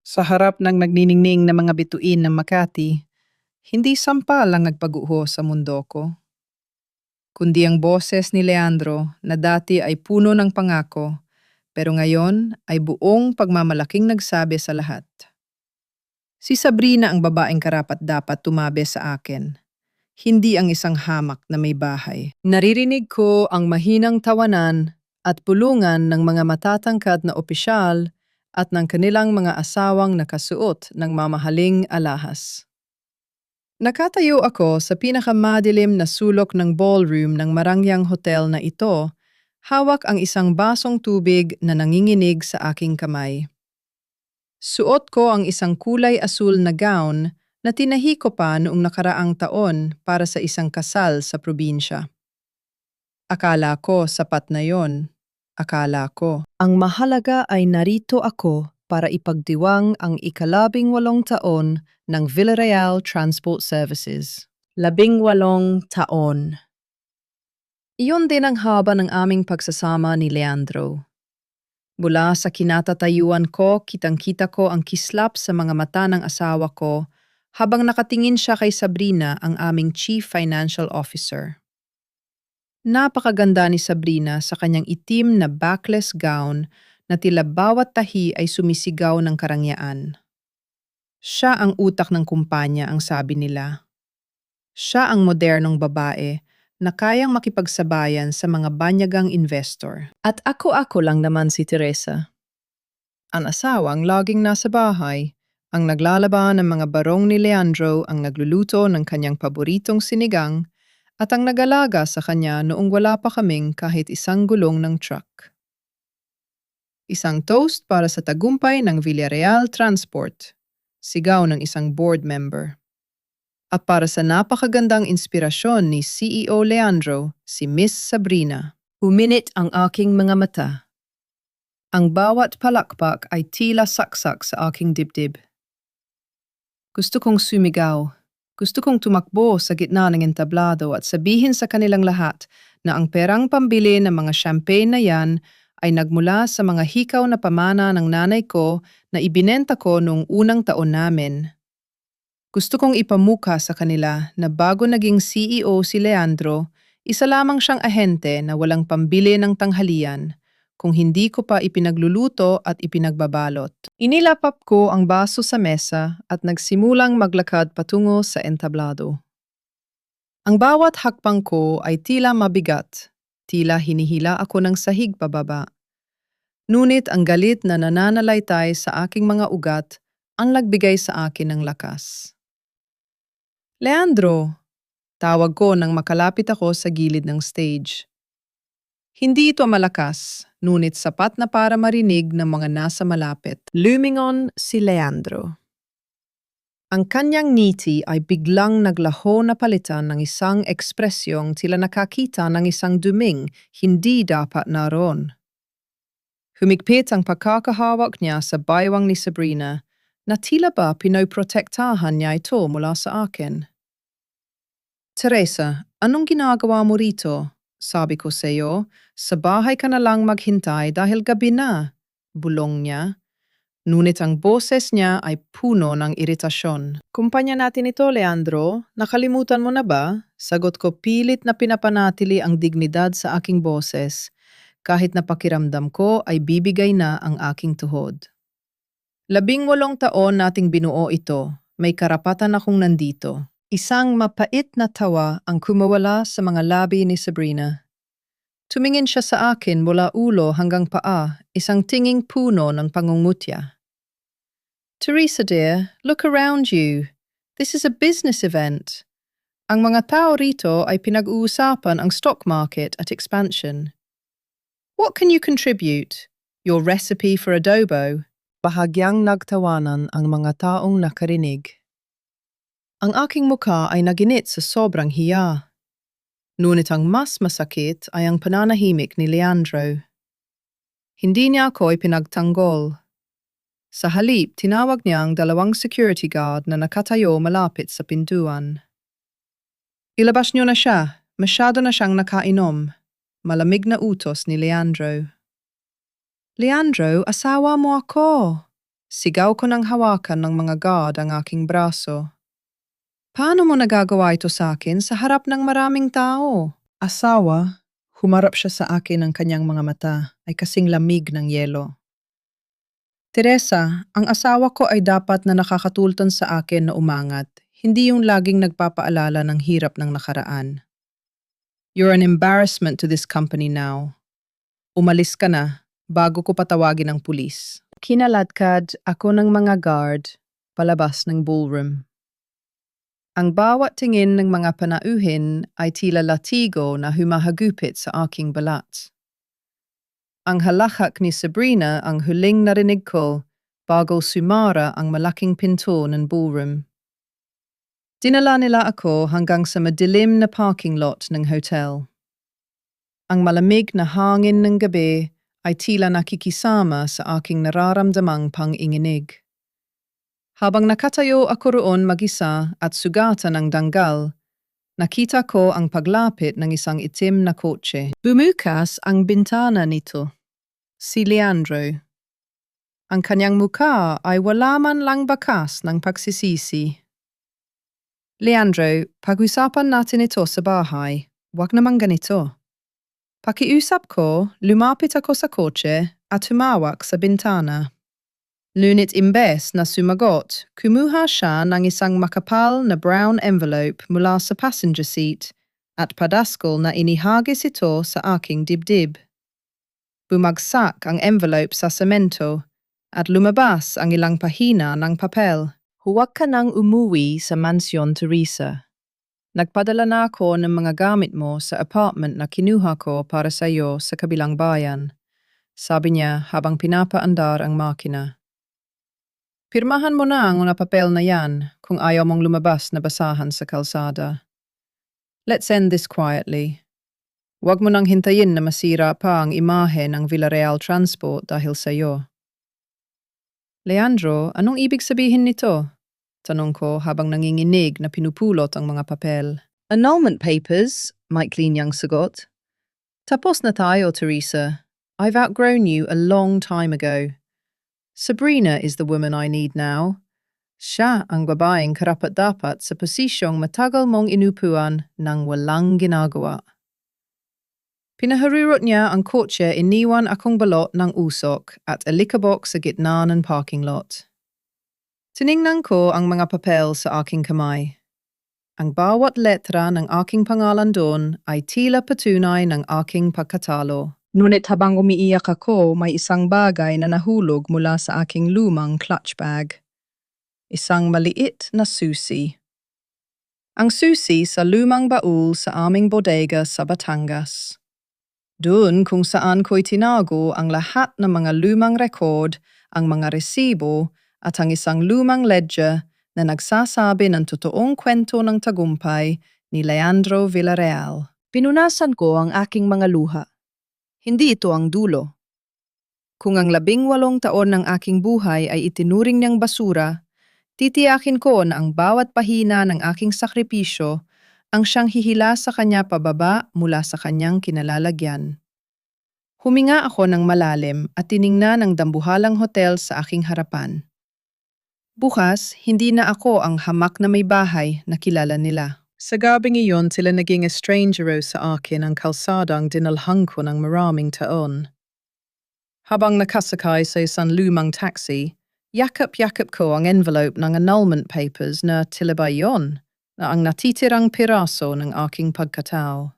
Sa harap ng nagniningning na mga bituin ng Makati, hindi sampal ang nagpaguho sa mundo ko, kundi ang boses ni Leandro na dati ay puno ng pangako, pero ngayon ay buong pagmamalaking nagsabi sa lahat. Si Sabrina ang babaeng karapat-dapat tumabi sa akin, hindi ang isang hamak na may bahay. Naririnig ko ang mahinang tawanan at pulungan ng mga matatangkad na opisyal at ng kanilang mga asawang nakasuot ng mamahaling alahas. Nakatayo ako sa pinakamadilim na sulok ng ballroom ng marangyang hotel na ito, hawak ang isang basong tubig na nanginginig sa aking kamay. Suot ko ang isang kulay asul na gown na tinahi ko pa noong nakaraang taon para sa isang kasal sa probinsya. Akala ko sapat na yon. Akala ko. Ang mahalaga ay narito ako para ipagdiwang ang ika-18 taon ng Villarreal Transport Services. 18 taon. Iyon din ang haba ng aming pagsasama ni Leandro. Mula sa kinatatayuan ko, kitang-kita ko ang kislap sa mga mata ng asawa ko habang nakatingin siya kay Sabrina, ang aming Chief Financial Officer. Napakaganda ni Sabrina sa kanyang itim na backless gown na tila bawat tahi ay sumisigaw ng karangyaan. Siya ang utak ng kumpanya, ang sabi nila. Siya ang modernong babae na kayang makipagsabayan sa mga banyagang investor. At ako lang naman si Teresa. Ang asawang laging nasa bahay, ang naglalaba ng mga barong ni Leandro, ang nagluluto ng kanyang paboritong sinigang, at ang nag-alaga sa kanya noong wala pa kaming kahit isang gulong ng truck. Isang toast para sa tagumpay ng Villarreal Transport, sigaw ng isang board member. At para sa napakagandang inspirasyon ni CEO Leandro, si Miss Sabrina. Uminit ang aking mga mata. Ang bawat palakpak ay tila saksak sa aking dibdib. Gusto kong sumigaw. Gusto kong tumakbo sa gitna ng entablado at sabihin sa kanilang lahat na ang perang pambili ng mga champagne na yan ay nagmula sa mga hikaw na pamana ng nanay ko na ibinenta ko noong unang taon namin. Gusto kong ipamuka sa kanila na bago naging CEO si Leandro, isa lamang siyang ahente na walang pambili ng tanghalian kung hindi ko pa ipinagluluto at ipinagbabalot. Inilapap ko ang baso sa mesa at nagsimulang maglakad patungo sa entablado. Ang bawat hakbang ko ay tila mabigat, tila hinihila ako ng sahig pababa. Ngunit ang galit na nananalaytay sa aking mga ugat ang nagbigay sa akin ng lakas. Leandro, tawag ko nang makalapit ako sa gilid ng stage. Hindi ito malakas, ngunit sapat na para marinig ng mga nasa malapit. Lumingon si Leandro. Ang kanyang ngiti ay biglang naglaho na palitan ng isang ekspresyong tila nakakita ng isang duming hindi dapat naroon. Humigpit ang pagkakahawak niya sa baywang ni Sabrina na tila ba pinoprotektahan niya ito mula sa akin. Teresa, anong ginagawa mo rito? Sabi ko sa iyo, sa bahay ka na lang maghintay dahil gabi na. Bulong niya. Ngunit ang boses niya ay puno ng iritasyon. Kumpanya natin ito, Leandro. Nakalimutan mo na ba? Sagot ko pilit na pinapanatili ang dignidad sa aking boses, kahit na pakiramdam ko ay bibigay na ang aking tuhod. 18 taon nating binuo ito. May karapatan akong nandito. Isang mapait na tawa ang kumawala sa mga labi ni Sabrina. Tumingin siya sa akin mula ulo hanggang paa, isang tinging puno ng pangungutya. Teresa dear, look around you. This is a business event. Ang mga tao rito ay pinag-uusapan ang stock market at expansion. What can you contribute? Your recipe for adobo? Bahagyang nagtawanan ang mga taong nakarinig. Ang aking mukha ay naginit sa sobrang hiya. Ngunit ang mas masakit ay ang pananahimik ni Leandro. Hindi niya ako ipinagtanggol. Sa halip, tinawag niya ang 2 security guard na nakatayo malapit sa pintuan. Ilabas niyo na siya, masyado na siyang nakainom. Malamig na utos ni Leandro. Leandro, asawa mo ako. Sigaw ko ng hawakan ng mga guard ang aking braso. Paano mo nagagawa ito sa akin sa harap ng maraming tao? Asawa, humarap siya sa akin ng kanyang mga mata ay kasing lamig ng yelo. Teresa, ang asawa ko ay dapat na nakakatulton sa akin na umangat, hindi yung laging nagpapaalala ng hirap ng nakaraan. You're an embarrassment to this company now. Umalis ka na, bago ko patawagin ang pulis. Kinaladkad ako ng mga guard, palabas ng ballroom. Ang bawat tingin ng mga panauhin ay tila latigo na humahagupit sa aking balat. Ang halakak ni Sabrina ang huling narinig ko bago sumara ang malaking pinto ng ballroom. Dinala nila ako hanggang sa madilim na parking lot ng hotel. Ang malamig na hangin ng gabi ay tila nakikisama sa aking nararamdamang panginginig. Habang nakatayo ako roon mag-isa at sugatan ng danggal, nakita ko ang paglapit ng isang itim na kotse. Bumukas ang bintana nito. Si Leandro. Ang kanyang mukha ay wala man lang bakas ng pagsisisi. Leandro, pag-usapan natin ito sa bahay. Huwag naman ganito. Pakiusap ko, lumapit ako sa kotse at humawak sa bintana. Ngunit imbes na sumagot, kumuha siya ng isang makapal na brown envelope mula sa passenger seat at padaskol na inihagis ito sa aking dibdib. Bumagsak ang envelope sa semento at lumabas ang ilang pahina ng papel. Huwag ka nang umuwi sa mansyon, Teresa. Nagpadala na ako ng mga gamit mo sa apartment na kinuha ko para sa iyo sa kabilang bayan. Sabi niya habang pinapaandar ang makina. Pirmahan mo na ang mga papel na yan kung ayaw mong lumabas na basahan sa kalsada. Let's end this quietly. Huwag mo nang hintayin na masira pa ang imahe ng Villarreal Transport dahil sa iyo. Leandro, anong ibig sabihin nito? Tanong ko habang nanginginig na pinupulot ang mga papel. Annulment papers, maikli niyang sagot. Tapos na tayo, Teresa. I've outgrown you a long time ago. Sabrina is the woman I need now. Siya ang babaeng karapat-dapat sa posisyong matagal mong inupuan ng walang ginagawa. Pinaharurot niya ang kotse, iniwan akong balot ng usok at alikabok sa gitna ng parking lot. Tiningnan ko ang mga papel sa aking kamay. Ang bawat letra ng aking pangalan doon ay tila patunay ng aking pagkatalo. Ngunit habang umiiyak ako, may isang bagay na nahulog mula sa aking lumang clutch bag. Isang maliit na susi. Ang susi sa lumang baul sa aming bodega sa Batangas. Doon kung saan ko'y tinago ang lahat ng mga lumang rekord, ang mga resibo, at ang isang lumang ledger na nagsasabi ng totoong kwento ng tagumpay ni Leandro Villarreal. Pinunasan ko ang aking mga luha. Hindi ito ang dulo. Kung ang 18 taon ng aking buhay ay itinuring niyang basura, titiyakin ko na ang bawat pahina ng aking sakripisyo ang siyang hihila sa kanya pababa mula sa kanyang kinalalagyan. Huminga ako ng malalim at tiningnan ang dambuhalang hotel sa aking harapan. Bukas, hindi na ako ang hamak na may bahay na kilala nila. Sa gabing iyon, sila naging estrangero sa akin ang kalsadang dinalhan ko ng maraming taon. Habang nakasakay sa isang lumang taxi, yakap-yakap ko ang envelope ng annulment papers na tila ba yon na ang natitirang piraso ng aking pagkatao.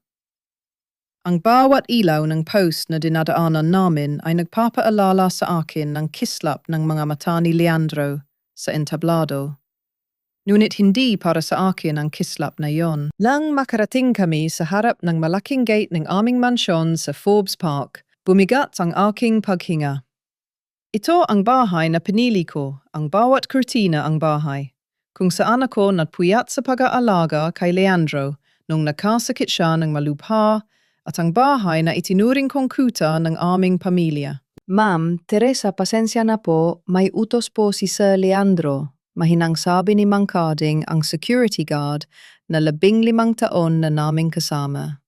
Ang bawat ilaw ng post na dinadaanan namin ay nagpapaalala sa akin ng kislap ng mga mata ni Leandro sa entablado. Ngunit hindi para sa akin ang kislap na yon. Nang makarating kami sa harap ng malaking gate ng aming mansyon sa Forbes Park, bumigat ang aking paghinga. Ito ang bahay na pinili ko, ang bawat kurtina ang bahay, kung saan ako natpuyat sa pag-aalaga kay Leandro nung nakasakit siya ng malubha at ang bahay na itinuring kong kuta ng aming pamilya. Ma'am, Teresa, pasensya na po, may utos po si Sir Leandro. Mahinang sabi ni Mang Carding ang security guard na 15 taon na naming kasama.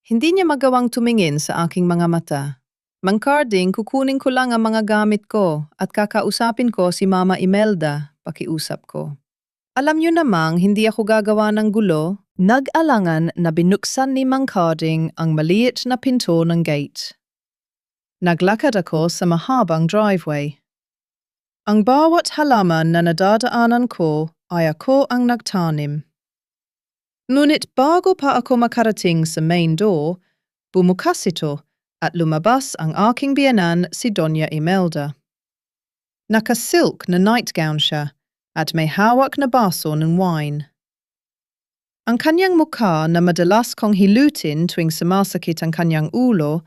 Hindi niya magawang tumingin sa aking mga mata. Mang Carding, kukunin ko lang ang mga gamit ko at kakausapin ko si Mama Imelda, pakiusap ko. Alam niyo namang hindi ako gagawa ng gulo. Nag-alangan na binuksan ni Mang Carding ang maliit na pinto ng gate. Naglakad ako sa mahabang driveway. Ang bawat halaman na nadadaanan ko ay ako ang nagtanim. Ngunit bago pa ako makarating sa main door, bumukas ito at lumabas ang aking biyenan si Doña Imelda. Naka-silk na nightgown siya at may hawak na baso ng wine. Ang kanyang mukha na madalas kong hilutin tuwing sumasakit ang kanyang ulo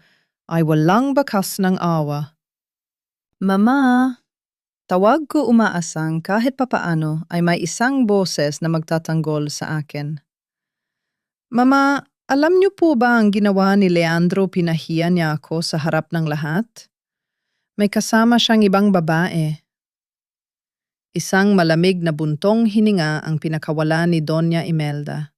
ay walang bakas ng awa. Mama, tawag ko umaasang kahit papaano ay may isang boses na magtatanggol sa akin. Mama, alam niyo po ba ang ginawa ni Leandro? Pinahiya niya ako sa harap ng lahat? May kasama siyang ibang babae. Isang malamig na buntong hininga ang pinakawala ni Doña Imelda.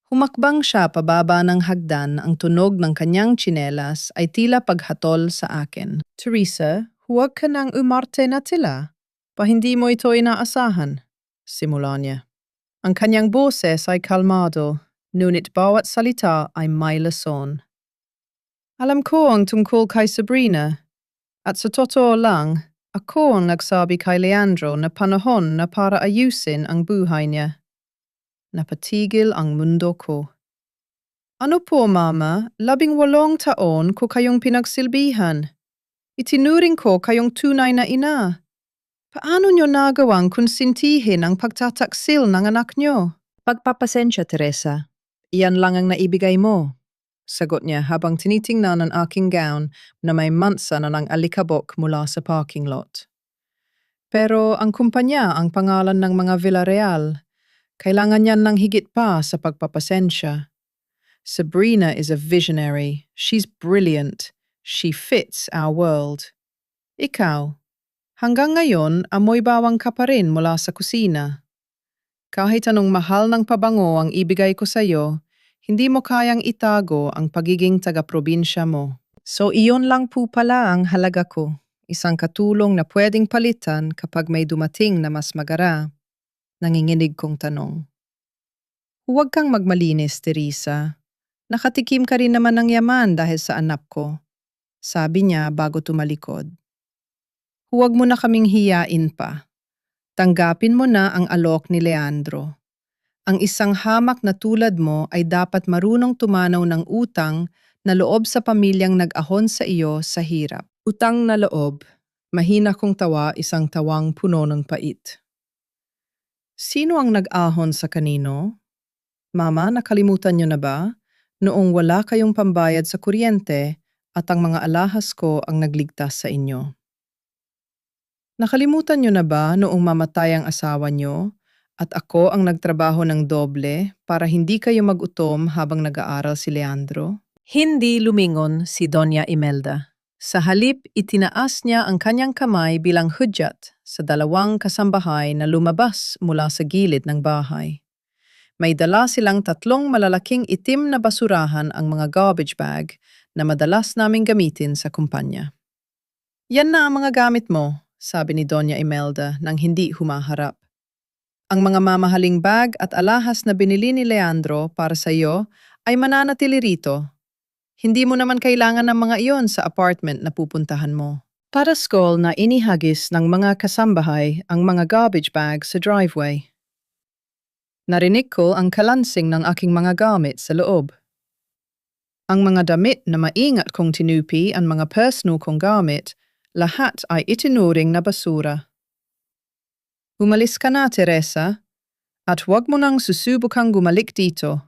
Humakbang siya pababa ng hagdan, ang tunog ng kanyang tsinelas ay tila paghatol sa akin. Teresa, huwag ka nang umarte na tila. Hindi mo ito inaasahan. Simula niya. Ang kanyang boses ay kalmado, ngunit bawat salita ay may lason. Alam ko ang tungkol kay Sabrina, at sa totoo lang, ako ang nagsabi kay Leandro na panahon na para ayusin ang buhay niya. Napatigil ang mundo ko. Ano po, Mama? 18 taon ko kayong pinagsilbihan. Itinuring ko kayong tunay na ina. Paano nyo nagawang konsintihin ang pagtataksil ng anak nyo? Pagpapasensya, Teresa. Iyan lang ang naibigay mo. Sagot niya habang tinitingnan ang aking gown na may mansa na ng alikabok mula sa parking lot. Pero ang kumpanya ang pangalan ng mga Villarreal. Kailangan niyan ng higit pa sa pagpapasensya. Sabrina is a visionary. She's brilliant. She fits our world. Ikaw, hanggang ngayon amoy bawang ka pa rin mula sa kusina. Kahit anong mahal ng pabango ang ibigay ko sa iyo, hindi mo kayang itago ang pagiging taga-probinsya mo. So iyon lang po pala ang halaga ko. Isang katulong na pwedeng palitan kapag may dumating na mas magara. Nanginginig kong tanong. Huwag kang magmalinis, Teresa. Nakatikim ka rin naman ng yaman dahil sa anak ko. Sabi niya bago tumalikod. Huwag mo na kaming hiyain pa. Tanggapin mo na ang alok ni Leandro. Ang isang hamak na tulad mo ay dapat marunong tumanaw ng utang na loob sa pamilyang nag-ahon sa iyo sa hirap. Utang na loob, mahina kong tawa, isang tawang puno ng pait. Sino ang nag-ahon sa kanino? Mama, nakalimutan niyo na ba? Noong wala kayong pambayad sa kuryente at ang mga alahas ko ang nagligtas sa inyo. Nakalimutan niyo na ba noong mamatay ang asawa niyo at ako ang nagtrabaho ng doble para hindi kayo mag-utom habang nag-aaral si Leandro? Hindi lumingon si Doña Imelda. Sa halip, itinaas niya ang kanyang kamay bilang hudyat sa dalawang kasambahay na lumabas mula sa gilid ng bahay. May dala silang 3 malalaking itim na basurahan, ang mga garbage bag na madalas naming gamitin sa kumpanya. Yan na ang mga gamit mo, sabi ni Doña Imelda nang hindi humaharap. Ang mga mamahaling bag at alahas na binili ni Leandro para sa iyo ay mananatili rito. Hindi mo naman kailangan ng mga iyon sa apartment na pupuntahan mo. Para school na inihagis ng mga kasambahay ang mga garbage bag sa driveway. Narinig ko ang kalansing ng aking mga gamit sa loob. Ang mga damit na maingat kong tinupi, ang mga personal kong gamit, lahat ay itinuring na basura. Umalis ka na, Teresa, at huwag mo nang susubukang gumalik dito.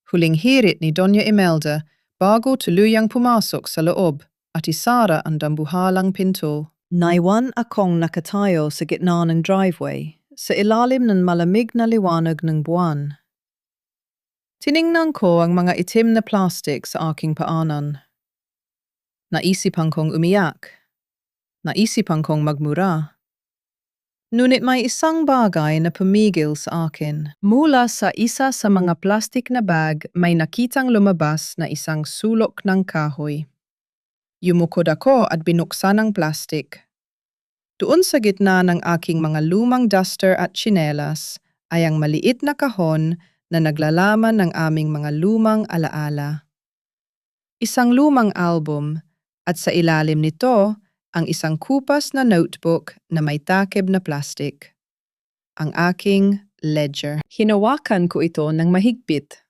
Huling hirit ni Doña Imelda bago tuluyang pumasok sa loob at isara ang dambuhalang pinto. Naiwan akong nakatayo sa gitna ng driveway, sa ilalim ng malamig na liwanag ng buwan. Tiningnan ko ang mga itim na plastic sa aking paanan. Naisipan kong umiyak. Naisipan kong magmura. Ngunit may isang bagay na pumigil sa akin. Mula sa isa sa mga plastic na bag, may nakitang lumabas na isang sulok ng kahoy. Yumukod ako at binuksan ang plastik. Doon sa gitna ng aking mga lumang duster at tsinelas ay ang maliit na kahon na naglalaman ng aming mga lumang alaala. Isang lumang album at sa ilalim nito ang isang kupas na notebook na may takip na plastik. Ang aking ledger. Hinawakan ko ito ng mahigpit.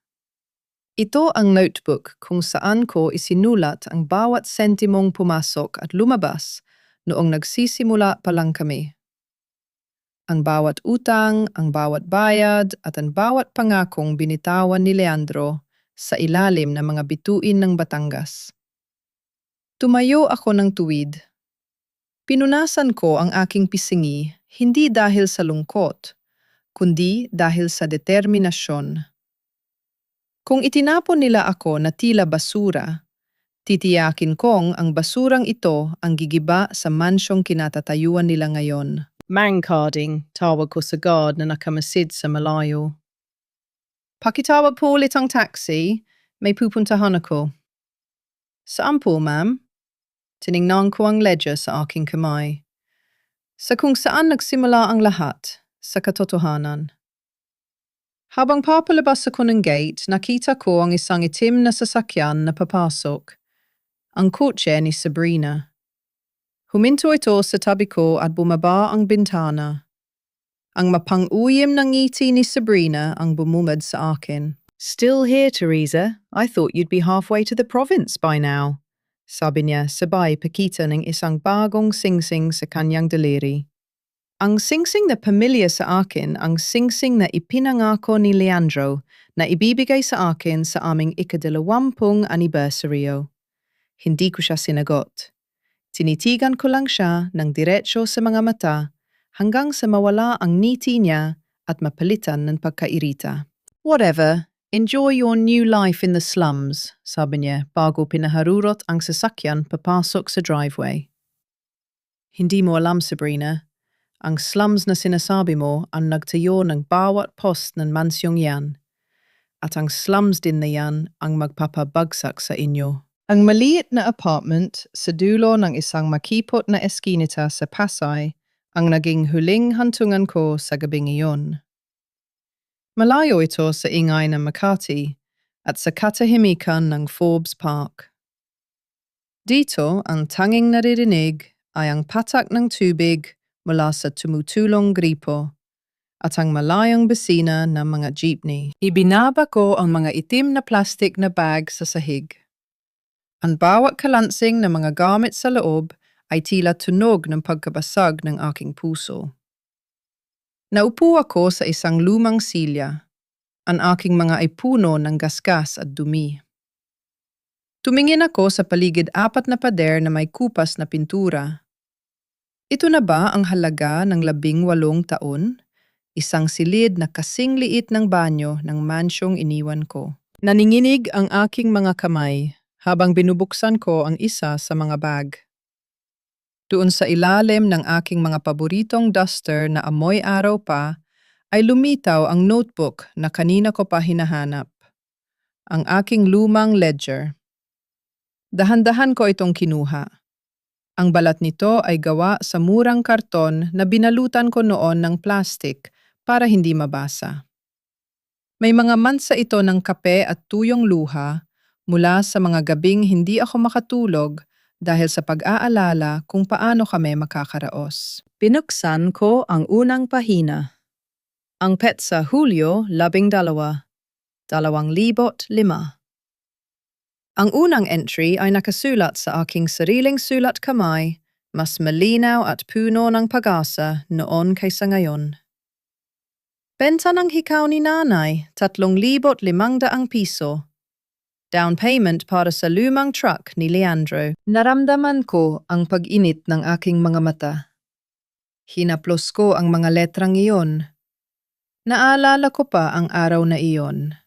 Ito ang notebook kung saan ko isinulat ang bawat sentimong pumasok at lumabas noong nagsisimula pa lang kami. Ang bawat utang, ang bawat bayad at ang bawat pangakong binitawan ni Leandro sa ilalim ng mga bituin ng Batangas. Tumayo ako ng tuwid. Pinunasan ko ang aking pisingi hindi dahil sa lungkot, kundi dahil sa determinasyon. Kung itinapon nila ako na tila basura, titiyakin kong ang basurang ito ang gigiba sa mansyong kinatatayuan nila ngayon. Mangcarding, tawag ko sa guard na nakamasid sa malayo. Pakitawag po ulit ang taxi, may pupuntahan ako. Saan po, ma'am? Tiningnan ko ang ledger sa aking kamay. Sa kung saan nagsimula ang lahat, sa katotohanan. Habang papalabas ako ng gate, nakita ko ang isang itim na sasakyan na papasok. Ang kotse ni Sabrina. Huminto ito sa tabi ko at bumaba ang bintana. Ang mapang-uyim na ngiti ni Sabrina ang bumumad sa akin. Still here, Teresa? I thought you'd be halfway to the province by now. Sabi niya sabay pakita ng isang bagong singsing sa kanyang daliri. Ang singsing na pamilya sa akin ang singsing na ipinangako ni Leandro na ibibigay sa akin sa aming ika-20 anibersaryo. Hindi ko siya sinagot. Tinitigan ko lang siya ng diretsyo sa mga mata hanggang sa mawala ang ngiti niya at mapalitan ng pagkairita. Whatever, enjoy your new life in the slums, sabi niya bago pinaharurot ang sasakyan papasok sa driveway. Hindi mo alam, Sabrina, ang slums na sinasabi mo ang nagtayo ng bawat post ng mansyong yan. At ang slums din na yan ang magpapabagsak sa inyo. Ang maliit na apartment sa dulo ng isang makipot na eskinita sa Pasay ang naging huling hantungan ko sa gabing iyon. Malayo ito sa ingay ng Makati at sa katahimikan ng Forbes Park. Dito ang tanging naririnig ay ang patak ng tubig mula sa tumutulong gripo at ang malayang basina ng mga jeepney. Ibinaba ko ang mga itim na plastic na bag sa sahig. Ang bawat kalansing ng mga gamit sa loob ay tila tunog ng pagkabasag ng aking puso. Naupo ako sa isang lumang silya. Ang aking mga ay puno ng gasgas at dumi. Tumingin ako sa paligid 4 na pader na may kupas na pintura. Ito na ba ang halaga ng 18 taon? Isang silid na kasing liit ng banyo ng mansyong iniwan ko. Naninginig ang aking mga kamay habang binubuksan ko ang isa sa mga bag. Doon sa ilalim ng aking mga paboritong duster na amoy araw pa, ay lumitaw ang notebook na kanina ko pa hinahanap. Ang aking lumang ledger. Dahan-dahan ko itong kinuha. Ang balat nito ay gawa sa murang karton na binalutan ko noon ng plastic para hindi mabasa. May mga mansa ito ng kape at tuyong luha mula sa mga gabing hindi ako makatulog dahil sa pag-aalala kung paano kami makakaraos. Binuksan ko ang unang pahina. Ang petsa Hulyo 12, 2005. Ang unang entry ay nakasulat sa aking sariling sulat kamay, mas malinaw at puno ng pag-asa noon kaysa ngayon. Benta ng hikaw ni nanay, 3,500 piso. Down payment para sa lumang truck ni Leandro. Naramdaman ko ang pag-init ng aking mga mata. Hinaplos ko ang mga letrang iyon. Naalala ko pa ang araw na iyon.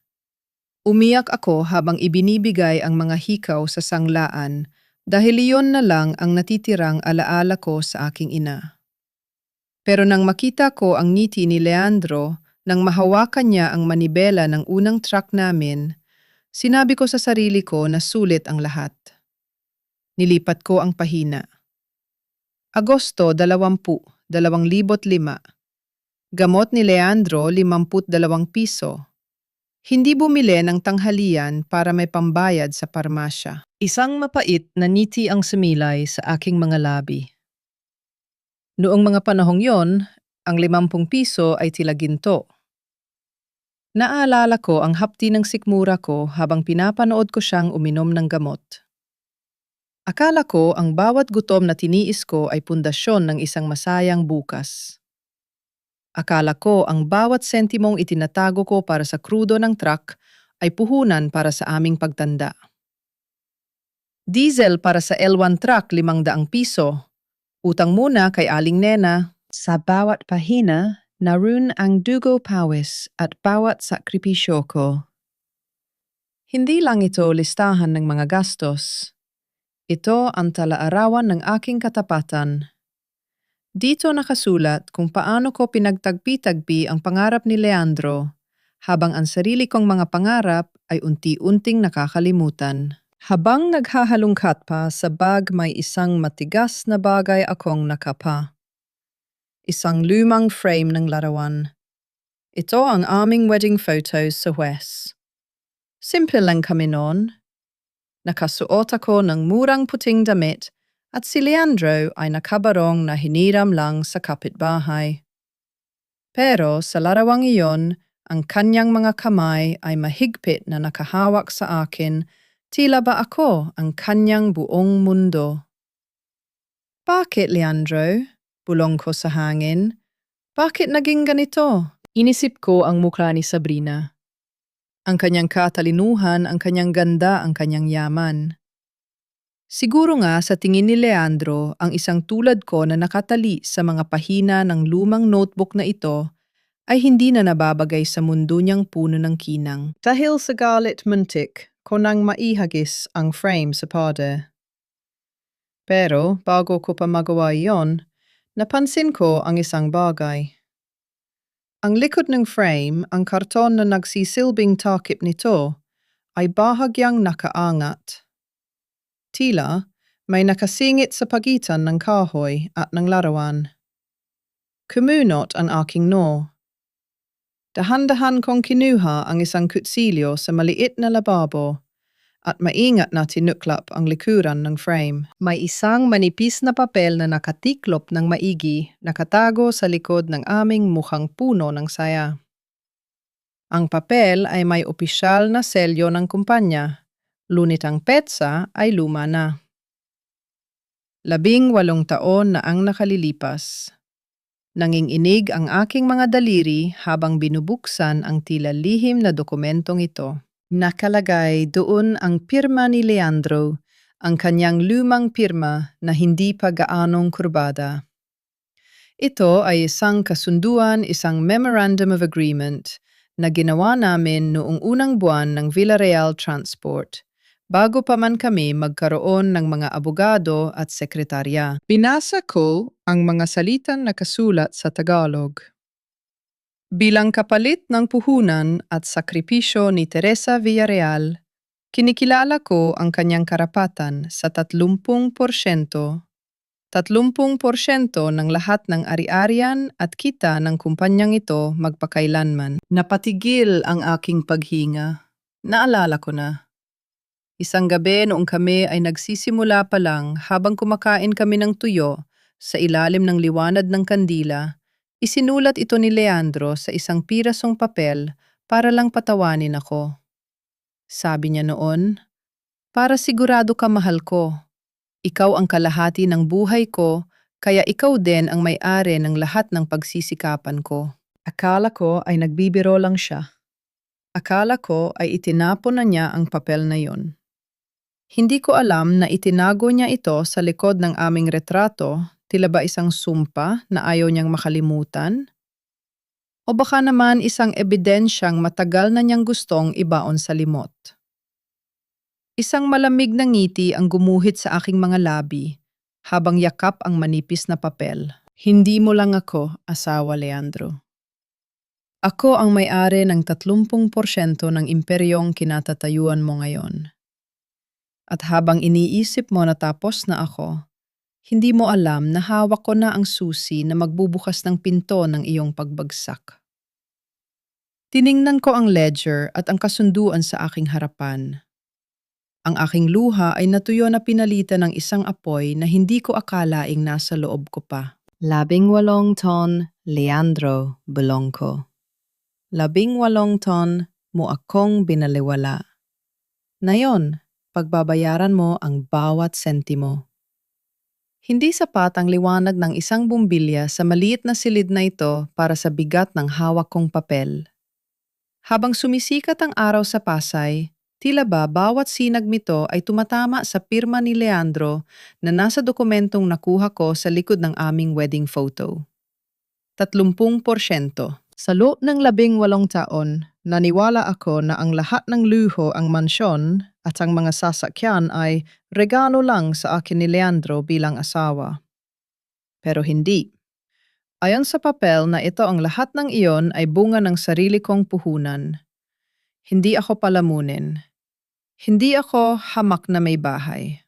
Umiyak ako habang ibinibigay ang mga hikaw sa sanglaan dahil iyon na lang ang natitirang alaala ko sa aking ina. Pero nang makita ko ang ngiti ni Leandro nang mahawakan niya ang manibela ng unang truck namin, sinabi ko sa sarili ko na sulit ang lahat. Nilipat ko ang pahina. Agosto 20, 2005. Gamot ni Leandro 52 piso. Hindi bumili ng tanghalian para may pambayad sa parmasya. Isang mapait na ngiti ang sumilay sa aking mga labi. Noong mga panahong yon, ang 50 piso ay tila ginto. Naalala ko ang hapdi ng sikmura ko habang pinapanood ko siyang uminom ng gamot. Akala ko ang bawat gutom na tiniis ko ay pundasyon ng isang masayang bukas. Akala ko ang bawat sentimong itinatago ko para sa krudo ng truck ay puhunan para sa aming pagtanda. Diesel para sa L1 truck 500 piso. Utang muna kay Aling Nena. Sa bawat pahina, naroon ang dugo pawis at bawat sakripisyo ko. Hindi lang ito listahan ng mga gastos. Ito ang talaarawan ng aking katapatan. Dito nakasulat kung paano ko pinagtagpi-tagpi ang pangarap ni Leandro, habang ang sarili kong mga pangarap ay unti-unting nakakalimutan. Habang naghahalungkat pa sa bag may isang matigas na bagay akong nakapa. Isang lumang frame ng larawan. Ito ang aming wedding photos sa Wes. Simple lang kami noon. Nakasuot ako ng murang puting damit at si Leandro ay nakabarong na hiniram lang sa kapitbahay. Pero sa larawang iyon, ang kanyang mga kamay ay mahigpit na nakahawak sa akin, tila ba ako ang kanyang buong mundo. Bakit, Leandro? Bulong ko sa hangin. Bakit naging ganito? Inisip ko ang mukha ni Sabrina. Ang kanyang katalinuhan, ang kanyang ganda, ang kanyang yaman. Siguro nga sa tingin ni Leandro, ang isang tulad ko na nakatali sa mga pahina ng lumang notebook na ito ay hindi na nababagay sa mundo niyang puno ng kinang. Dahil sa galit muntik, ko nang maihagis ang frame sa pader. Pero bago ko pa magawa iyon, napansin ko ang isang bagay. Ang likod ng frame, ang karton na nagsisilbing takip nito, ay bahagyang nakaangat. Tila, may nakasingit sa pagitan ng kahoy at ng larawan. Kumunot ang aking noo. Dahan-dahan kong kinuha ang isang kutsilyo sa maliit na lababo at maingat na tinuklap ang likuran ng frame. May isang manipis na papel na nakatiklop ng maigi, nakatago sa likod ng aming mukhang puno ng saya. Ang papel ay may opisyal na selyo ng kumpanya, lunit ang petsa ay luma na. 18 taon na ang nakalilipas. Nanginginig ang aking mga daliri habang binubuksan ang tila lihim na dokumentong ito. Nakalagay doon ang pirma ni Leandro, ang kanyang lumang pirma na hindi pa gaanong kurbada. Ito ay isang kasunduan, isang Memorandum of Agreement na ginawa namin noong unang buwan ng Villarreal Transport, bago pa man kami magkaroon ng mga abogado at sekretarya. Binasa ko ang mga salitang nakasulat sa Tagalog. Bilang kapalit ng puhunan at sakripisyo ni Teresa Villarreal, kinikilala ko ang kanyang karapatan sa 30% ng lahat ng ari-arian at kita ng kumpanyang ito magpakailanman. Napatigil ang aking paghinga. Naalala ko na. Isang gabi noong kami ay nagsisimula pa lang habang kumakain kami ng tuyo sa ilalim ng liwanag ng kandila, isinulat ito ni Leandro sa isang pirasong papel para lang patawanin ako. Sabi niya noon, "Para sigurado ka mahal ko. Ikaw ang kalahati ng buhay ko, kaya ikaw din ang may-ari ng lahat ng pagsisikapan ko." Akala ko ay nagbibiro lang siya. Akala ko ay itinapon na niya ang papel na yon. Hindi ko alam na itinago niya ito sa likod ng aming retrato, tila ba isang sumpa na ayaw niyang makalimutan? O baka naman isang ebidensyang matagal na niyang gustong ibaon sa limot. Isang malamig na ngiti ang gumuhit sa aking mga labi, habang yakap ang manipis na papel. Hindi mo lang ako, asawa Leandro. Ako ang may-ari ng 30% ng imperyong kinatatayuan mo ngayon. At habang iniisip mo na tapos na ako, hindi mo alam na hawak ko na ang susi na magbubukas ng pinto ng iyong pagbagsak. Tiningnan ko ang ledger at ang kasunduan sa aking harapan. Ang aking luha ay natuyo na pinalitan ng isang apoy na hindi ko akalaing nasa loob ko pa. 18 ton, Leandro Belongco. 18 ton mo akong binaliwala. Ngayon, pagbabayaran mo ang bawat sentimo. Hindi sapat ang liwanag ng isang bumbilya sa maliit na silid na ito para sa bigat ng hawak kong papel. Habang sumisikat ang araw sa Pasay, tila ba bawat sinag nito ay tumatama sa pirma ni Leandro na nasa dokumentong nakuha ko sa likod ng aming wedding photo. 30%. Sa loob ng 18 taon, naniwala ako na ang lahat ng luho, ang mansyon at ang mga sasakyan ay regalo lang sa akin ni Leandro bilang asawa. Pero hindi. Ayon sa papel na ito, ang lahat ng iyon ay bunga ng sarili kong puhunan. Hindi ako palamunin. Hindi ako hamak na may bahay.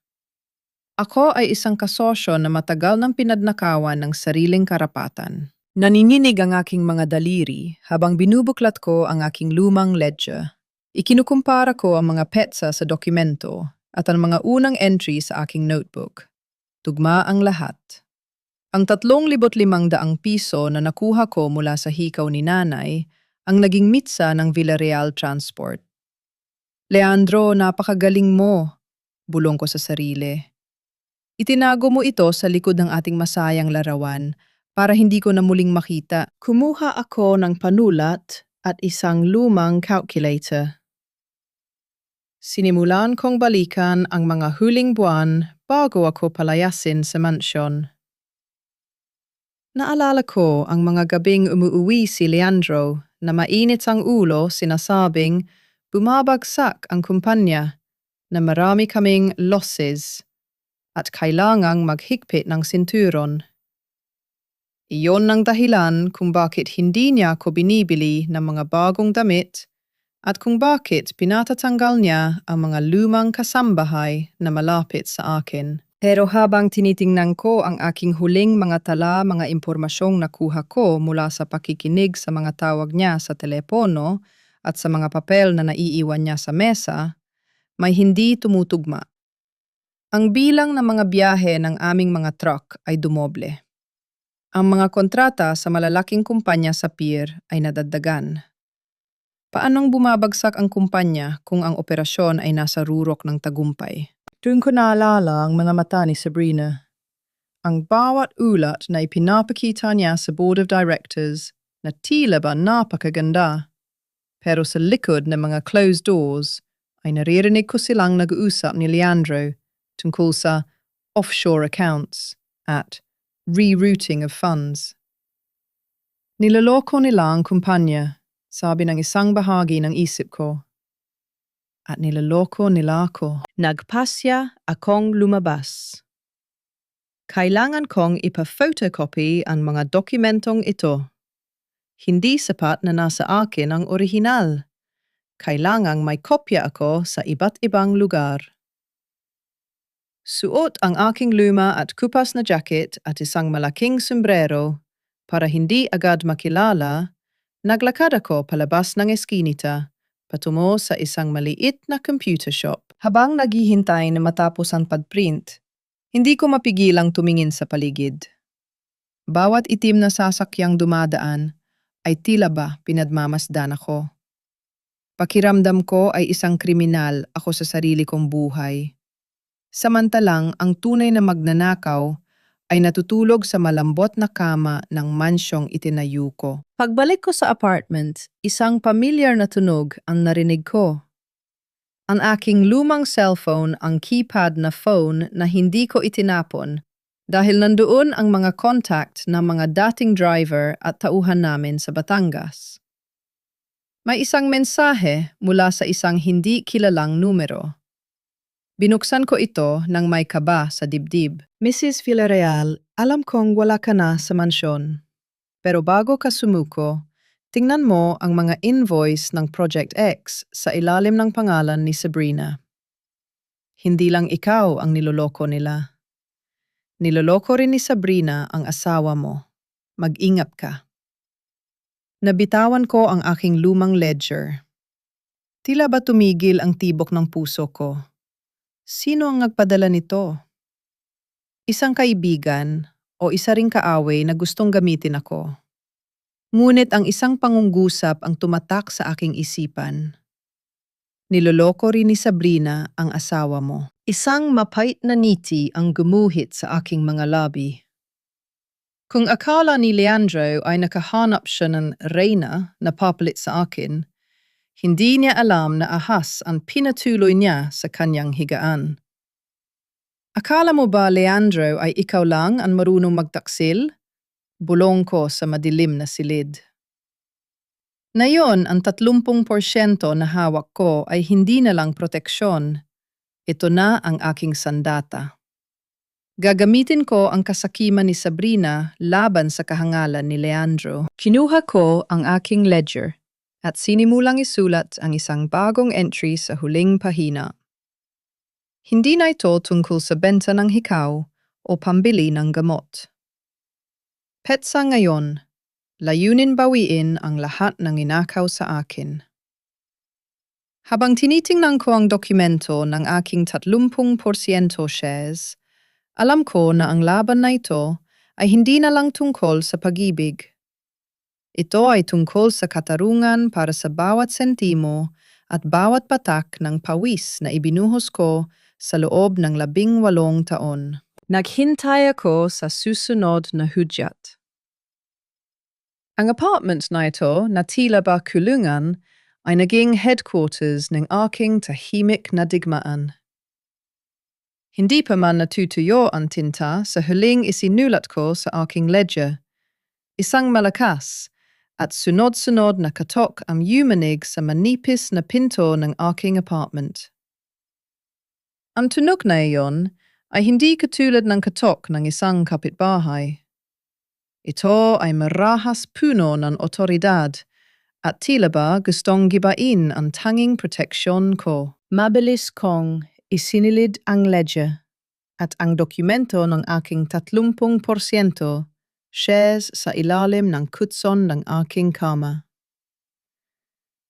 Ako ay isang kasosyo na matagal nang pinadnakawan ng sariling karapatan. Naninginig ang aking mga daliri habang binubuklat ko ang aking lumang ledger. Ikinukumpara ko ang mga petsa sa dokumento at ang mga unang entry sa aking notebook. Tugma ang lahat. Ang 3,500 piso na nakuha ko mula sa hikaw ni nanay ang naging mitsa ng Villarreal Transport. Leandro, napakagaling mo, bulong ko sa sarili. Itinago mo ito sa likod ng ating masayang larawan para hindi ko na muling makita. Kumuha ako ng panulat at isang lumang calculator. Sinimulan kong balikan ang mga huling buwan bago ako palayasin sa mansyon. Naalala ko ang mga gabing umuuwi si Leandro na mainit ang ulo, sinasabing bumabagsak ang kumpanya, na marami kaming losses at kailangang maghigpit ng sinturon. Iyon ang dahilan kung bakit hindi niya ako binibili ng mga bagong damit at kung bakit pinatatanggal niya ang mga lumang kasambahay na malapit sa akin. Pero habang tinitingnan ko ang aking huling mga tala, mga impormasyong nakuha ko mula sa pakikinig sa mga tawag niya sa telepono at sa mga papel na naiiwan niya sa mesa, may hindi tumutugma. Ang bilang ng mga biyahe ng aming mga truck ay dumoble. Ang mga kontrata sa malalaking kumpanya sa pier ay nadagdagan. Paanong bumabagsak ang kumpanya kung ang operasyon ay nasa rurok ng tagumpay? Doon ko naalala ang mga mata ni Sabrina. Ang bawat ulat na ipinapakita niya sa Board of Directors na tila ba napakaganda. Pero sa likod ng mga closed doors ay naririnig ko silang nag-uusap ni Leandro tungkol sa offshore accounts at rerouting of funds. Niloloko nila ang kumpanya, sabi ng isang bahagi ng isip ko. At niloloko nila ako. Nagpasya akong lumabas. Kailangan kong ipa-photocopy ang mga dokumentong ito. Hindi sapat na nasa akin ang orihinal. Kailangang may kopya ako sa iba't ibang lugar. Suot ang aking luma at kupas na jacket at isang malaking sombrero para hindi agad makilala, naglakad ako palabas ng eskinita patungo sa isang maliit na computer shop. Habang naghihintay na matapos ang pagprint, hindi ko mapigilang tumingin sa paligid. Bawat itim na sasakyang dumadaan ay tila ba pinadmamasdan ako. Pakiramdam ko ay isang kriminal ako sa sarili kong buhay. Samantalang ang tunay na magnanakaw ay natutulog sa malambot na kama ng mansyong itinayo ko. Pagbalik ko sa apartment, isang familiar na tunog ang narinig ko. Ang aking lumang cellphone, ang keypad na phone na hindi ko itinapon dahil nandoon ang mga contact ng mga dating driver at tauhan namin sa Batangas. May isang mensahe mula sa isang hindi kilalang numero. Binuksan ko ito nang may kaba sa dibdib. Mrs. Villarreal, alam kong wala ka na sa mansyon. Pero bago ka sumuko, tingnan mo ang mga invoice ng Project X sa ilalim ng pangalan ni Sabrina. Hindi lang ikaw ang niloloko nila. Niloloko rin ni Sabrina ang asawa mo. Mag-ingat ka. Nabitawan ko ang aking lumang ledger. Tila ba tumigil ang tibok ng puso ko? Sino ang nagpadala nito? Isang kaibigan o isa ring kaaway na gustong gamitin ako. Ngunit ang isang pangungusap ang tumatak sa aking isipan. Niloloko rin ni Sabrina ang asawa mo. Isang mapait na ngiti ang gumuhit sa aking mga labi. Kung akala ni Leandro ay nakahanap siya ng reyna na papalit sa akin, hindi niya alam na ahas ang pinatuloy niya sa kanyang higaan. Akala mo ba, Leandro, ay ikaw lang ang marunong magtaksil? Bulong ko sa madilim na silid. Ngayon, ang 30% na hawak ko ay hindi na lang proteksyon. Ito na ang aking sandata. Gagamitin ko ang kasakiman ni Sabrina laban sa kahangalan ni Leandro. Kinuha ko ang aking ledger at sinimulang isulat ang isang bagong entry sa huling pahina. Hindi na ito tungkol sa benta ng hikaw o pambili ng gamot. Petsa ngayon, layunin bawiin ang lahat ng inakaw sa akin. Habang tinitingnan ko ang dokumento ng aking 30% shares, alam ko na ang laban na ito ay hindi na lang tungkol sa pag-ibig. Ito ay tungkol sa katarungan para sa bawat sentimo at bawat patak ng pawis na ibinuhos ko sa loob ng 18 taon. Naghintay ako sa susunod na hudyat. Ang apartment na ito na tila ba kulungan ay naging headquarters ng aking tahimik na digmaan. Hindi pa man natutuyo ang tinta sa huling isinulat ko sa aking ledger. Isang malakas at sunod-sunod na katok ang yumanig sa manipis na pinto ng aking apartment. Ang tunog na iyon ay hindi katulad ng katok ng isang kapitbahay. Ito ay marahas puno ng otoridad at tila ba gustong gibain ang tanging proteksyon ko. Mabilis kong isinilid ang ledger at ang dokumento ng aking 30% shares sa ilalim ng kutson ng aking kama.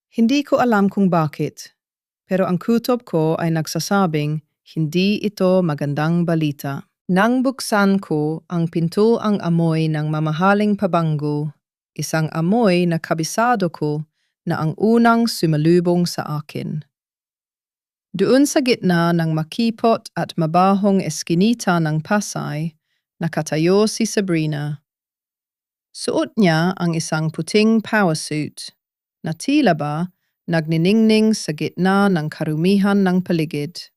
Hindi ko alam kung bakit, pero ang kutob ko ay nagsasabing hindi ito magandang balita. Nang buksan ko ang pinto ang amoy ng mamahaling pabango, isang amoy na kabisado ko na ang unang sumalubong sa akin. Doon sa gitna ng makipot at mabahong eskinita ng Pasay, nakatayo si Sabrina. Suot niya ang isang puting power suit na tila ba nagniningning sa gitna ng karumihan ng paligid.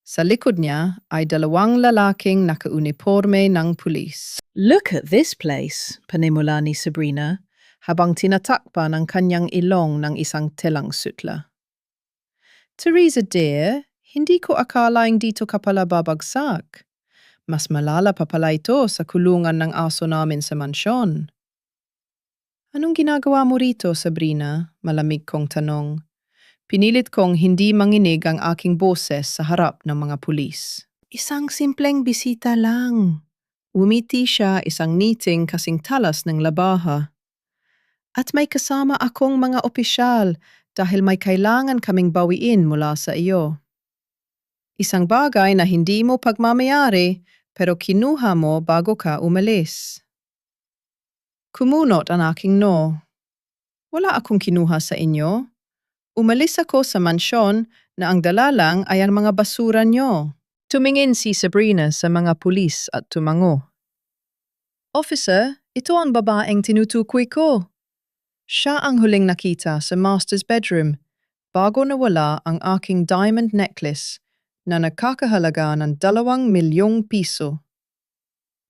Sa likod niya ay 2 lalaking nakauniporme ng pulis. Look at this place, panimula ni Sabrina, habang tinatakpan ang kanyang ilong ng isang telang sutla. Teresa dear, hindi ko akalaing dito ka pala babagsak. Mas malala pa pala ito sa kulungan ng aso namin sa mansyon. Anong ginagawa mo rito, Sabrina? Malamig kong tanong. Pinilit kong hindi manginig ang aking boses sa harap ng mga pulis. Isang simpleng bisita lang. Umiti siya, isang ngiting kasing talas ng labaha. At may kasama akong mga opisyal dahil may kailangan kaming bawiin mula sa iyo. Isang bagay na hindi mo pagmamayari pero kinuha mo bago ka umalis. Kumunot ang aking no. Wala akong kinuha sa inyo. Umalis ako sa mansyon na ang dala lang ay ang mga basura nyo. Tumingin si Sabrina sa mga pulis at tumango. Officer, ito ang babaeng tinutukoy ko. Siya ang huling nakita sa master's bedroom bago nawala ang aking diamond necklace na nagkakahalaga ng 2 milyong piso.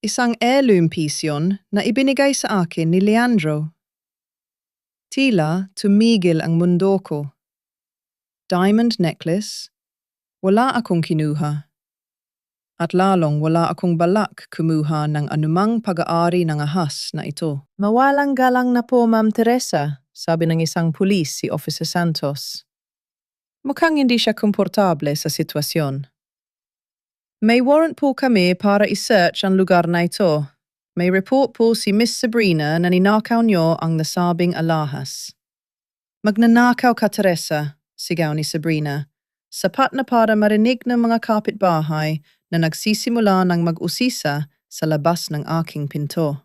Isang heirloom piece yun na ibinigay sa akin ni Leandro. Tila tumigil ang mundo ko. Diamond necklace? Wala akong kinuha. At lalong wala akong balak kumuha ng anumang pag-aari ng ahas na ito. Mawalang galang na po, Ma'am Teresa, sabi ng isang pulis si Officer Santos. Mukhang hindi siya komportable sa sitwasyon. May warrant po kami para i-search ang lugar na ito. May report po si Miss Sabrina na ninakaw niyo ang nasabing alahas. Magnanakaw ka, Teresa, sigaw ni Sabrina. Sapat na para marinig ng mga kapitbahay na nagsisimula ng mag-usisa sa labas ng aking pinto.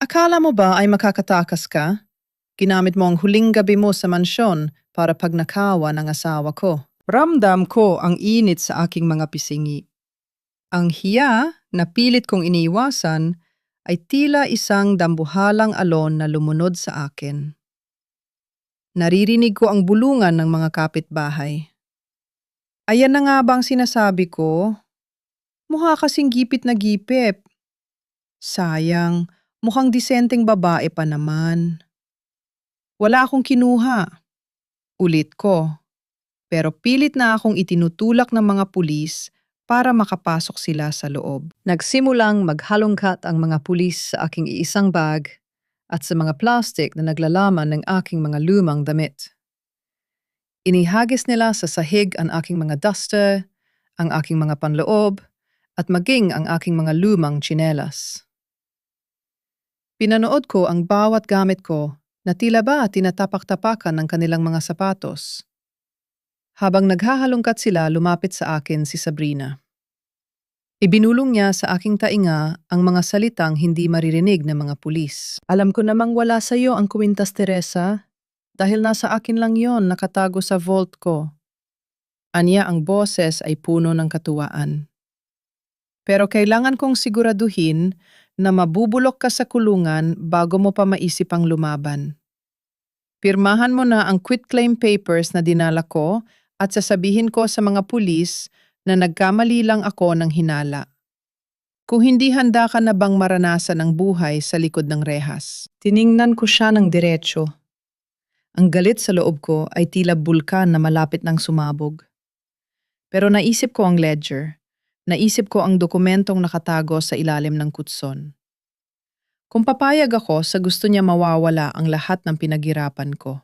Akala mo ba ay makakatakas ka? Ginamit mo ang huling gabi mo sa mansyon para pagnakawan ang asawa ko. Ramdam ko ang init sa aking mga pisingi. Ang hiya na pilit kong iniiwasan ay tila isang dambuhalang alon na lumunod sa akin. Naririnig ko ang bulungan ng mga kapitbahay. Ayan na nga bang sinasabi ko? Mukha kasing gipit na gipip. Sayang, mukhang disenteng babae pa naman. Wala akong kinuha. Ulit ko. Pero pilit na akong itinutulak ng mga pulis para makapasok sila sa loob. Nagsimulang maghalongkat ang mga pulis sa aking iisang bag at sa mga plastic na naglalaman ng aking mga lumang damit. Inihagis nila sa sahig ang aking mga duster, ang aking mga panloob, at maging ang aking mga lumang tsinelas. Pinanood ko ang bawat gamit ko na tila ba tinatapak-tapakan ng kanilang mga sapatos. Habang naghahalongkat sila, lumapit sa akin si Sabrina. Ibinulong niya sa aking tainga ang mga salitang hindi maririnig ng mga pulis. Alam ko namang wala sa iyo ang kwintas, Teresa, dahil nasa akin lang yon nakatago sa vault ko. Anya ang boses ay puno ng katuwaan. Pero kailangan kong siguraduhin na mabubulok ka sa kulungan bago mo pa maisip ang lumaban. Pirmahan mo na ang quitclaim papers na dinala ko at sasabihin ko sa mga pulis na nagkamali lang ako ng hinala. Kung hindi handa ka na bang maranasan ang buhay sa likod ng rehas. Tiningnan ko siya ng diretso. Ang galit sa loob ko ay tila bulkan na malapit ng sumabog. Pero naisip ko ang ledger. Naisip ko ang dokumentong nakatago sa ilalim ng kutson. Kung papayag ako sa gusto niya mawawala ang lahat ng pinaghirapan ko.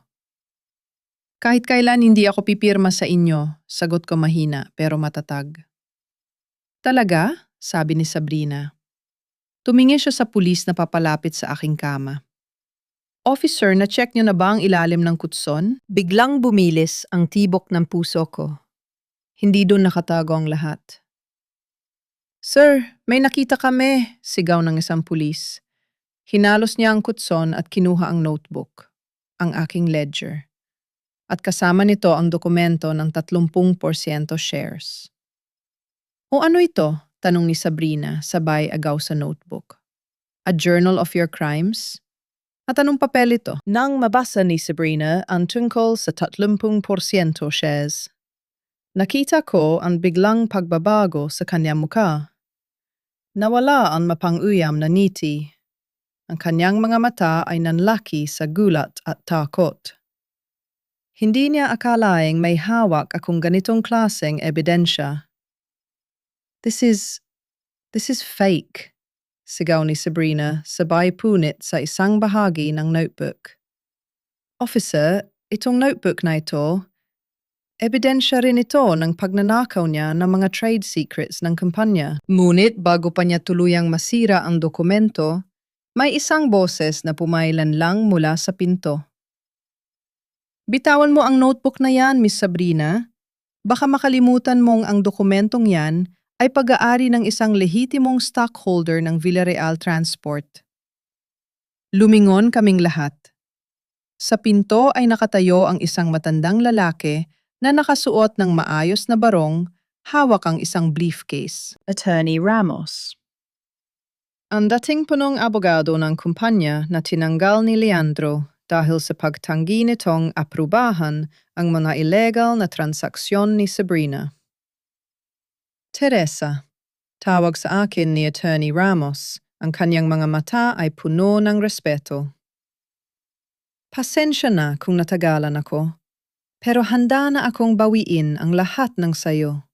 Kahit kailan hindi ako pipirma sa inyo, sagot ko mahina pero matatag. Talaga? Sabi ni Sabrina. Tumingin siya sa pulis na papalapit sa aking kama. Officer, na-check niyo na ba ang ilalim ng kutson? Biglang bumilis ang tibok ng puso ko. Hindi doon nakatago ang lahat. Sir, may nakita kami, sigaw ng isang pulis. Hinalos niya ang kutson at kinuha ang notebook, ang aking ledger. At kasama nito ang dokumento ng 30% shares. O ano ito? Tanong ni Sabrina sabay agaw sa notebook. A journal of your crimes? At anong papel ito? Nang mabasa ni Sabrina ang tungkol sa 30% shares, nakita ko ang biglang pagbabago sa kanyang muka. Nawala ang mapang-uyam na ngiti. Ang kanyang mga mata ay nanlaki sa gulat at takot. Hindi niya akalaing may hawak akong ganitong klaseng ebidensya. This is fake, sigaw ni Sabrina sabay punit sa isang bahagi ng notebook. Officer, itong notebook na ito, ebidensya rin ito ng pagnanakaw niya ng mga trade secrets ng kumpanya. Ngunit bago pa niya tuluyang masira ang dokumento, may isang boses na pumailan lang mula sa pinto. Bitawan mo ang notebook na yan, Miss Sabrina. Baka makalimutan mong ang dokumentong yan ay pag-aari ng isang lehitimong stockholder ng Villarreal Transport. Lumingon kaming lahat. Sa pinto ay nakatayo ang isang matandang lalaki na nakasuot ng maayos na barong, hawak ang isang briefcase. Attorney Ramos. Ang dating punong abogado ng kumpanya na tinanggal ni Leandro dahil sa pagtanggi nitong aprubahan ang mga illegal na transaksyon ni Sabrina. Teresa, tawag sa akin ni Attorney Ramos, ang kanyang mga mata ay puno ng respeto. Pasensya na kung natagalan ako, pero handa na akong bawiin ang lahat ng sayo.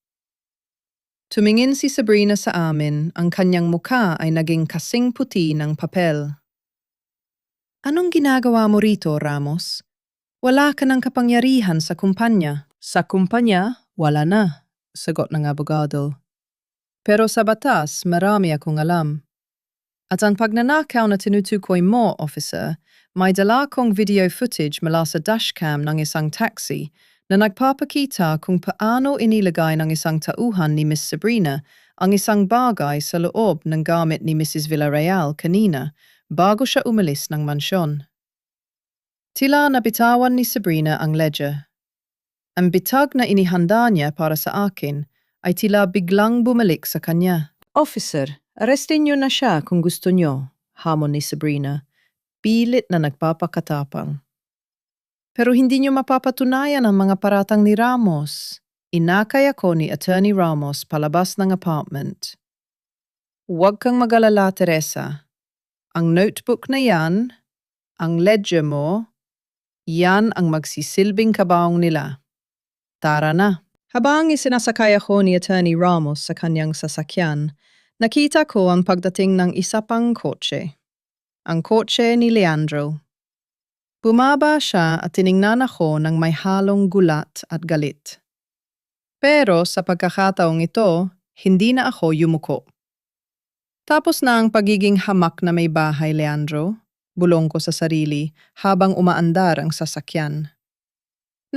Tumingin si Sabrina sa amin, ang kanyang mukha ay naging kasing puti ng papel. Anong ginagawa mo rito, Ramos? Wala ka ng kapangyarihan sa kumpanya. Sa kumpanya, wala na, sagot ng abogado. Pero sa batas, marami akong alam. At ang pagnanakaw na tinutukoy mo, officer, may dala kong video footage mula sa dashcam ng isang taxi na nagpapakita kung paano inilagay ng isang tauhan ni Miss Sabrina ang isang bagay sa loob ng gamit ni Mrs. Villarreal kanina bago siya umalis ng mansyon. Tila nabitawan ni Sabrina ang ledger. Ang bitag na inihanda niya para sa akin ay tila biglang bumalik sa kanya. Officer, arrestin niyo na siya kung gusto niyo, hamon ni Sabrina, pilit na nagpapakatapang. Pero hindi niyo mapapatunayan ang mga paratang ni Ramos. Inakay ako ni Attorney Ramos palabas ng apartment. Huwag kang mag-alala, Teresa. Ang notebook na yan, ang ledger mo, yan ang magsisilbing kabaong nila. Tara na. Habang isinasakay ako ni Attorney Ramos sa kanyang sasakyan, nakita ko ang pagdating ng isa pang kotse. Ang kotse ni Leandro. Bumaba siya at tiningnan ako ng may halong gulat at galit. Pero sa pagkakataong ito, hindi na ako yumuko. Tapos na ang pagiging hamak na may bahay, Leandro, bulong ko sa sarili habang umaandar ang sasakyan.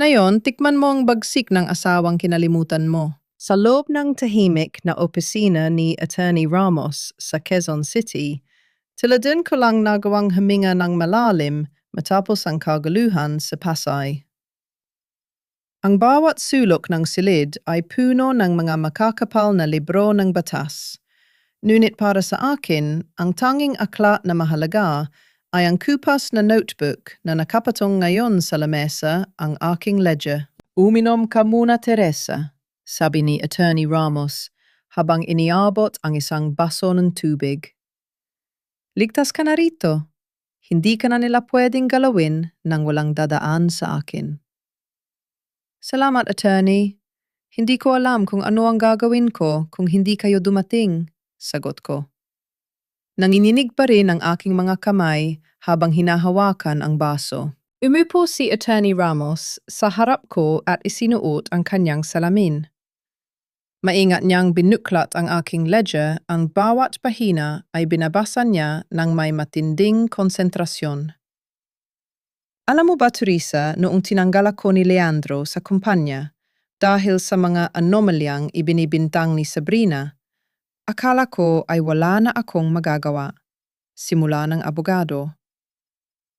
Ngayon, tikman mo ang bagsik ng asawang kinalimutan mo. Sa loob ng tahimik na opisina ni Attorney Ramos sa Quezon City, tila din ko lang nagawang huminga ng malalim matapos ang kaguluhan sa Pasay. Ang bawat sulok ng silid ay puno ng mga makakapal na libro ng batas. Ngunit para sa akin, ang tanging aklat na mahalaga ay ang kupas na notebook na nakapatong ngayon sa lamesa ang aking ledger. Uminom ka muna, Teresa, sabi ni Attorney Ramos habang iniabot ang isang baso ng tubig. Ligtas ka na rito. Hindi ka na nila pwedeng galawin nang walang dadaan sa akin. Salamat, Attorney. Hindi ko alam kung ano ang gagawin ko kung hindi kayo dumating, sagot ko. Nanginginig pa rin ang aking mga kamay habang hinahawakan ang baso. Umupo si Attorney Ramos sa harap ko at isinuot ang kanyang salamin. Maingat niyang binuklat ang aking ledger, ang bawat pahina ay binabasa niya ng may matinding konsentrasyon. Alam mo ba, Teresa, noong tinanggal ako ni Leandro sa kumpanya dahil sa mga anomalyang ibinibintang ni Sabrina, akala ko ay wala na akong magagawa, simula ng abogado.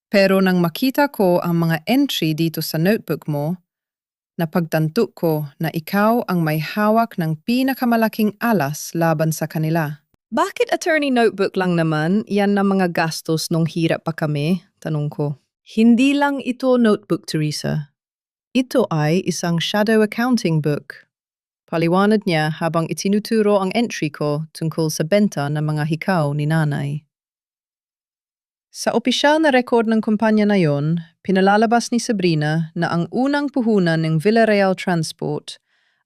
Pero nang makita ko ang mga entry dito sa notebook mo, napagtanto ko na ikaw ang may hawak ng pinakamalaking alas laban sa kanila. Bakit attorney notebook lang naman? Yan na mga gastos nung hirap pa kami, tanong ko. Hindi lang ito notebook, Teresa. Ito ay isang shadow accounting book. Paliwanag niya habang itinuturo ang entry ko tungkol sa benta ng mga hikaw ni nanay. Sa opisyal na record ng kumpanya na yon, pinalalabas ni Sabrina na ang unang puhunan ng Villarreal Transport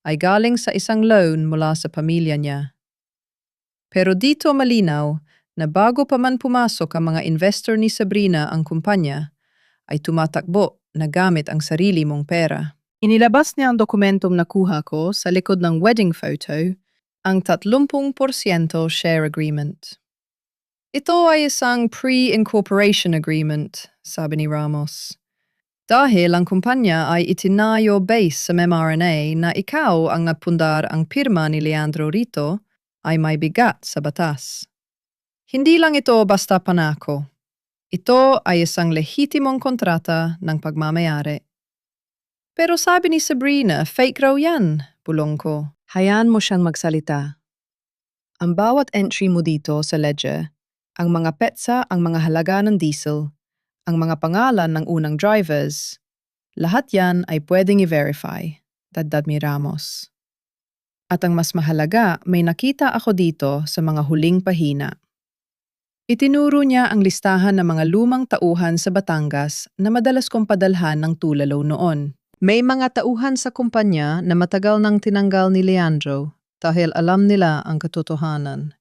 ay galing sa isang loan mula sa pamilya niya. Pero dito malinaw na bago pa man pumasok ang mga investor ni Sabrina ang kumpanya, ay tumatakbo na gamit ang sarili mong pera. Inilabas niya ang dokumentong nakuha ko sa likod ng wedding photo, ang 30% share agreement. Ito ay isang pre-incorporation agreement, sabi ni Ramos. Dahil ang kumpanya ay itinayo base sa mRNA na ikaw ang nagpundar ang pirma ni Leandro rito ay may bigat sa batas. Hindi lang ito basta panako. Ito ay isang lehitimong kontrata ng pagmamayari. Pero sabi ni Sabrina, fake raw yan, bulong ko. Hayaan mo siyang magsalita. Ang bawat entry mo dito sa ledger, ang mga petsa, ang mga halaga ng diesel, ang mga pangalan ng unang drivers, lahat yan ay pwedeng i-verify, dagdag ni Ramos. At ang mas mahalaga, may nakita ako dito sa mga huling pahina. Itinuro niya ang listahan ng mga lumang tauhan sa Batangas na madalas kong padalhan ng tulalaw noon. May mga tauhan sa kumpanya na matagal nang tinanggal ni Leandro dahil alam nila ang katotohanan.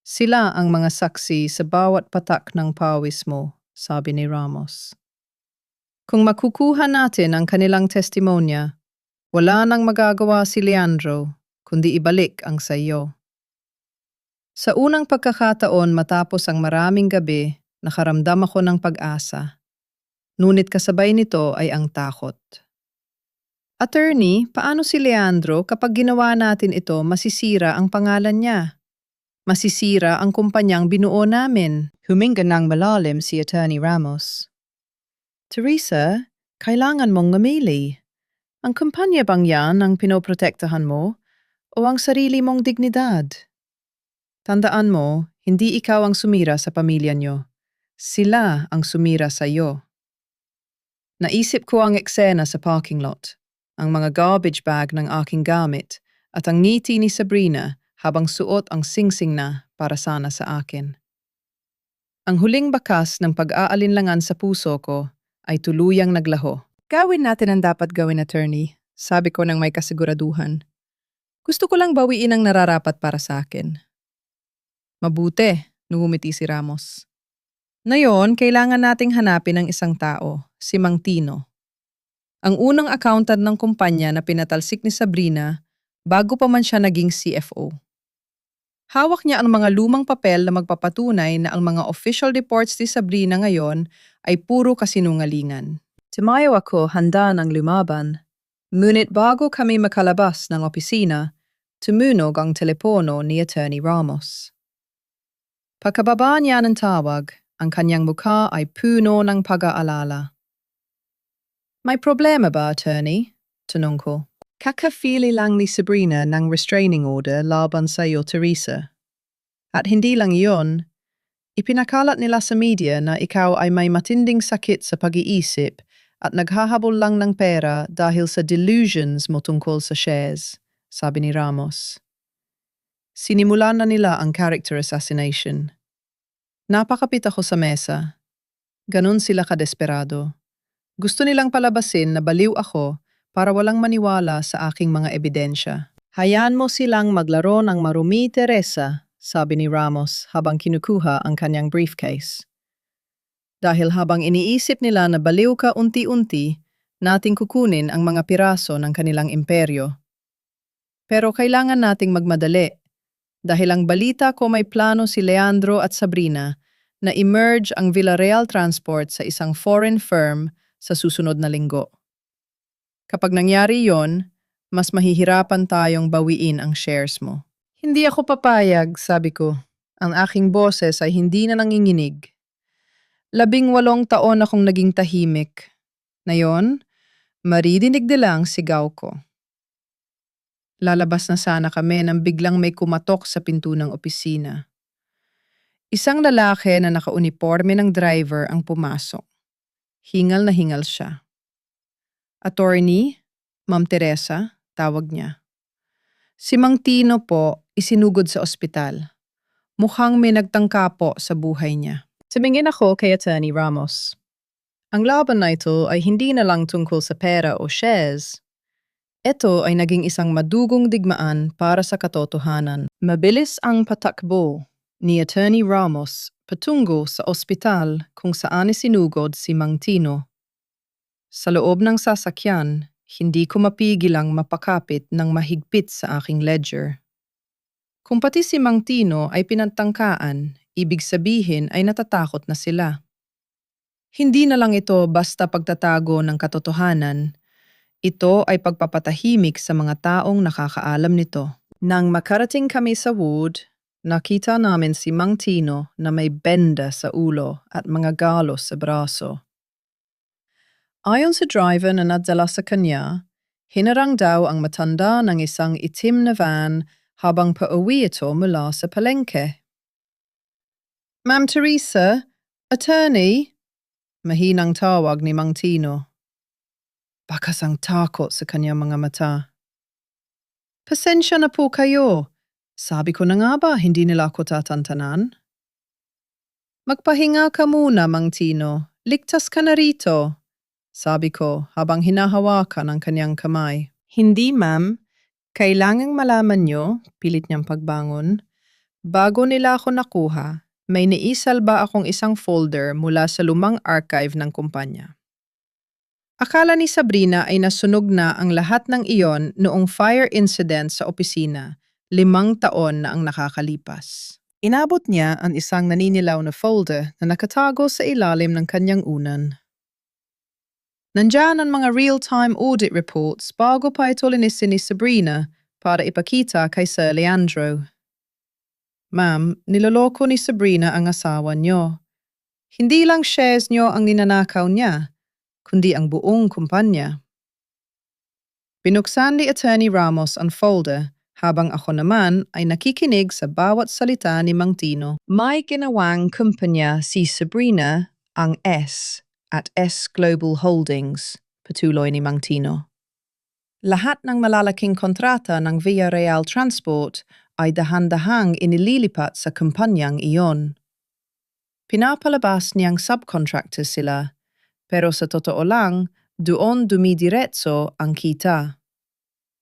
Sila ang mga saksi sa bawat patak ng pawis mo, sabi ni Ramos. Kung makukuha natin ang kanilang testimonya, Wala nang magagawa si Leandro, kundi ibalik ang sayo. Sa unang pagkakataon matapos ang maraming gabi, nakaramdam ako ng pag-asa. Ngunit kasabay nito ay ang takot. Attorney, paano si Leandro kapag ginawa natin ito masisira ang pangalan niya? Masisira ang kumpanyang binuo namin. Huminga ng malalim si Attorney Ramos. Teresa, kailangan mong mamili. Ang kumpanya bang yan ang pinoprotektahan mo o ang sarili mong dignidad? Tandaan mo, hindi ikaw ang sumira sa pamilya niyo. Sila ang sumira sa iyo. Naisip ko ang eksena sa parking lot, ang mga garbage bag ng aking gamit at ang ngiti ni Sabrina habang suot ang singsing na para sana sa akin. Ang huling bakas ng pag-aalinlangan sa puso ko ay tuluyang naglaho. Gawin natin ang dapat gawin, attorney, sabi ko ng may kasiguraduhan. Gusto ko lang bawiin ang nararapat para sa akin. Mabuti, ngumiti si Ramos. Ngayon, kailangan nating hanapin ang isang tao, si Mang Tino. Ang unang accountant ng kumpanya na pinatalsik ni Sabrina bago pa man siya naging CFO. Hawak niya ang mga lumang papel na magpapatunay na ang mga official reports ni Sabrina ngayon ay puro kasinungalingan. Tumayo ako handa ng lumaban. Ngunit bago kami makalabas ng opisina, tumunog ang telepono ni Attorney Ramos. Pagkababa niya ng tawag, ang kanyang mukha ay puno ng pag-aalala. May problema ba, attorney? Tanong ko. Kakafili lang ni Sabrina ng restraining order laban sa iyo, Teresa. At hindi lang iyon, ipinakalat nila sa media na ikaw ay may matinding sakit sa pag-iisip at naghahabol lang ng pera dahil sa delusions mo tungkol sa shares, sabi ni Ramos. Sinimulan na nila ang character assassination. Napakapit ako sa mesa. Ganun sila kadesperado. Gusto nilang palabasin na baliw ako para walang maniwala sa aking mga ebidensya. Hayaan mo silang maglaro ng marumi, Teresa, sabi ni Ramos habang kinukuha ang kanyang briefcase. Dahil habang iniisip nila na baliw ka unti-unti, nating kukunin ang mga piraso ng kanilang imperyo. Pero kailangan nating magmadali. Dahil ang balita ko may plano si Leandro at Sabrina na emerge ang Villarreal Transport sa isang foreign firm sa susunod na linggo. Kapag nangyari yon, mas mahihirapan tayong bawiin ang shares mo. Hindi ako papayag, sabi ko. Ang aking boses ay hindi na nanginginig. 18 taon akong naging tahimik. Ngayon, maridinig nilang sigaw ko. Lalabas na sana kami nang biglang may kumatok sa pinto ng opisina. Isang lalaki na nakauniporme ng driver ang pumasok. Hingal na hingal siya. Attorney, Ma'am Teresa, tawag niya. Si Mang Tino po isinugod sa ospital. Mukhang may nagtangka po sa buhay niya. Tumingin ako kay Attorney Ramos. Ang laban na ito ay hindi na lang tungkol sa pera o shares. Ito ay naging isang madugong digmaan para sa katotohanan. Mabilis ang patakbo ni Attorney Ramos patungo sa ospital kung saan isinugod si Mang Tino. Sa loob ng sasakyan, hindi ko mapigilang mapakapit ng mahigpit sa aking ledger. Kung pati si Mang Tino ay pinatangkaan, ibig sabihin ay natatakot na sila. Hindi na lang ito basta pagtatago ng katotohanan. Ito ay pagpapatahimik sa mga taong nakakaalam nito. Nang makarating kami sa ward, nakita namin si Mang Tino na may benda sa ulo at mga galos sa braso. Ayon sa driver na nadala sa kanya, hinarang daw ang matanda ng isang itim na van habang pauwi ito mula sa palengke. Ma'am Teresa, attorney, mahinang tawag ni Mang Tino. Bakas ang takot sa kanyang mga mata. Pasensya na po kayo. Sabi ko na nga ba hindi nila ako tatantanan? Magpahinga ka muna, Mang Tino. Ligtas ka na rito. Sabi ko habang hinahawakan ang kanyang kamay. Hindi, ma'am. Kailangang malaman nyo, pilit niyang pagbangon. Bago nila ako nakuha, may naisalba akong isang folder mula sa lumang archive ng kumpanya. Akala ni Sabrina ay nasunog na ang lahat ng iyon noong fire incident sa opisina, 5 taon na ang nakakalipas. Inabot niya ang isang naninilaw na folder na nakatago sa ilalim ng kanyang unan. Nandyan ang mga real-time audit reports bago pa ito linisin ni Sabrina para ipakita kay Sir Leandro. Ma'am, niloloko ni Sabrina ang asawa niyo. Hindi lang shares niyo ang ninanakaw niya, kundi ang buong kumpanya. Binuksan ni Attorney Ramos ang folder habang ako naman ay nakikinig sa bawat salita ni Mang Tino. May ginawang kumpanya si Sabrina ang S at S Global Holdings, patuloy ni Mang Tino. Lahat ng malalaking kontrata ng Villarreal Transport ay dahan-dahang inililipat sa kumpanyang iyon. Pinapalabas niyang subcontractors sila, pero sa totoo lang, doon dumidiretso ang kita.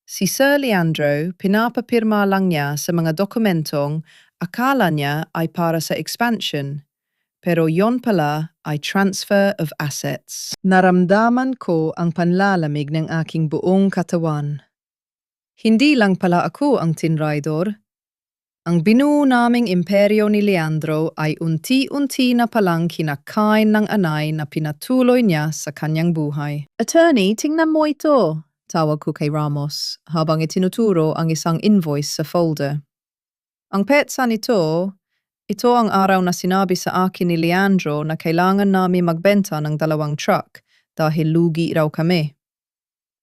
Si Sir Leandro, pinapapirma lang niya sa mga dokumentong akala niya ay para sa expansion, pero yon pala ay transfer of assets. Naramdaman ko ang panlalamig ng aking buong katawan. Hindi lang pala ako ang tinraidor. Ang binuo naming imperyo ni Leandro ay unti-unti na palang kinakain ng anay na pinatuloy niya sa kanyang buhay. Attorney, tingnan mo ito, tawag ko kay Ramos habang itinuturo ang isang invoice sa folder. Ang petsa nito, ito ang araw na sinabi sa akin ni Leandro na kailangan namin magbenta ng 2 truck dahil lugi raw kami.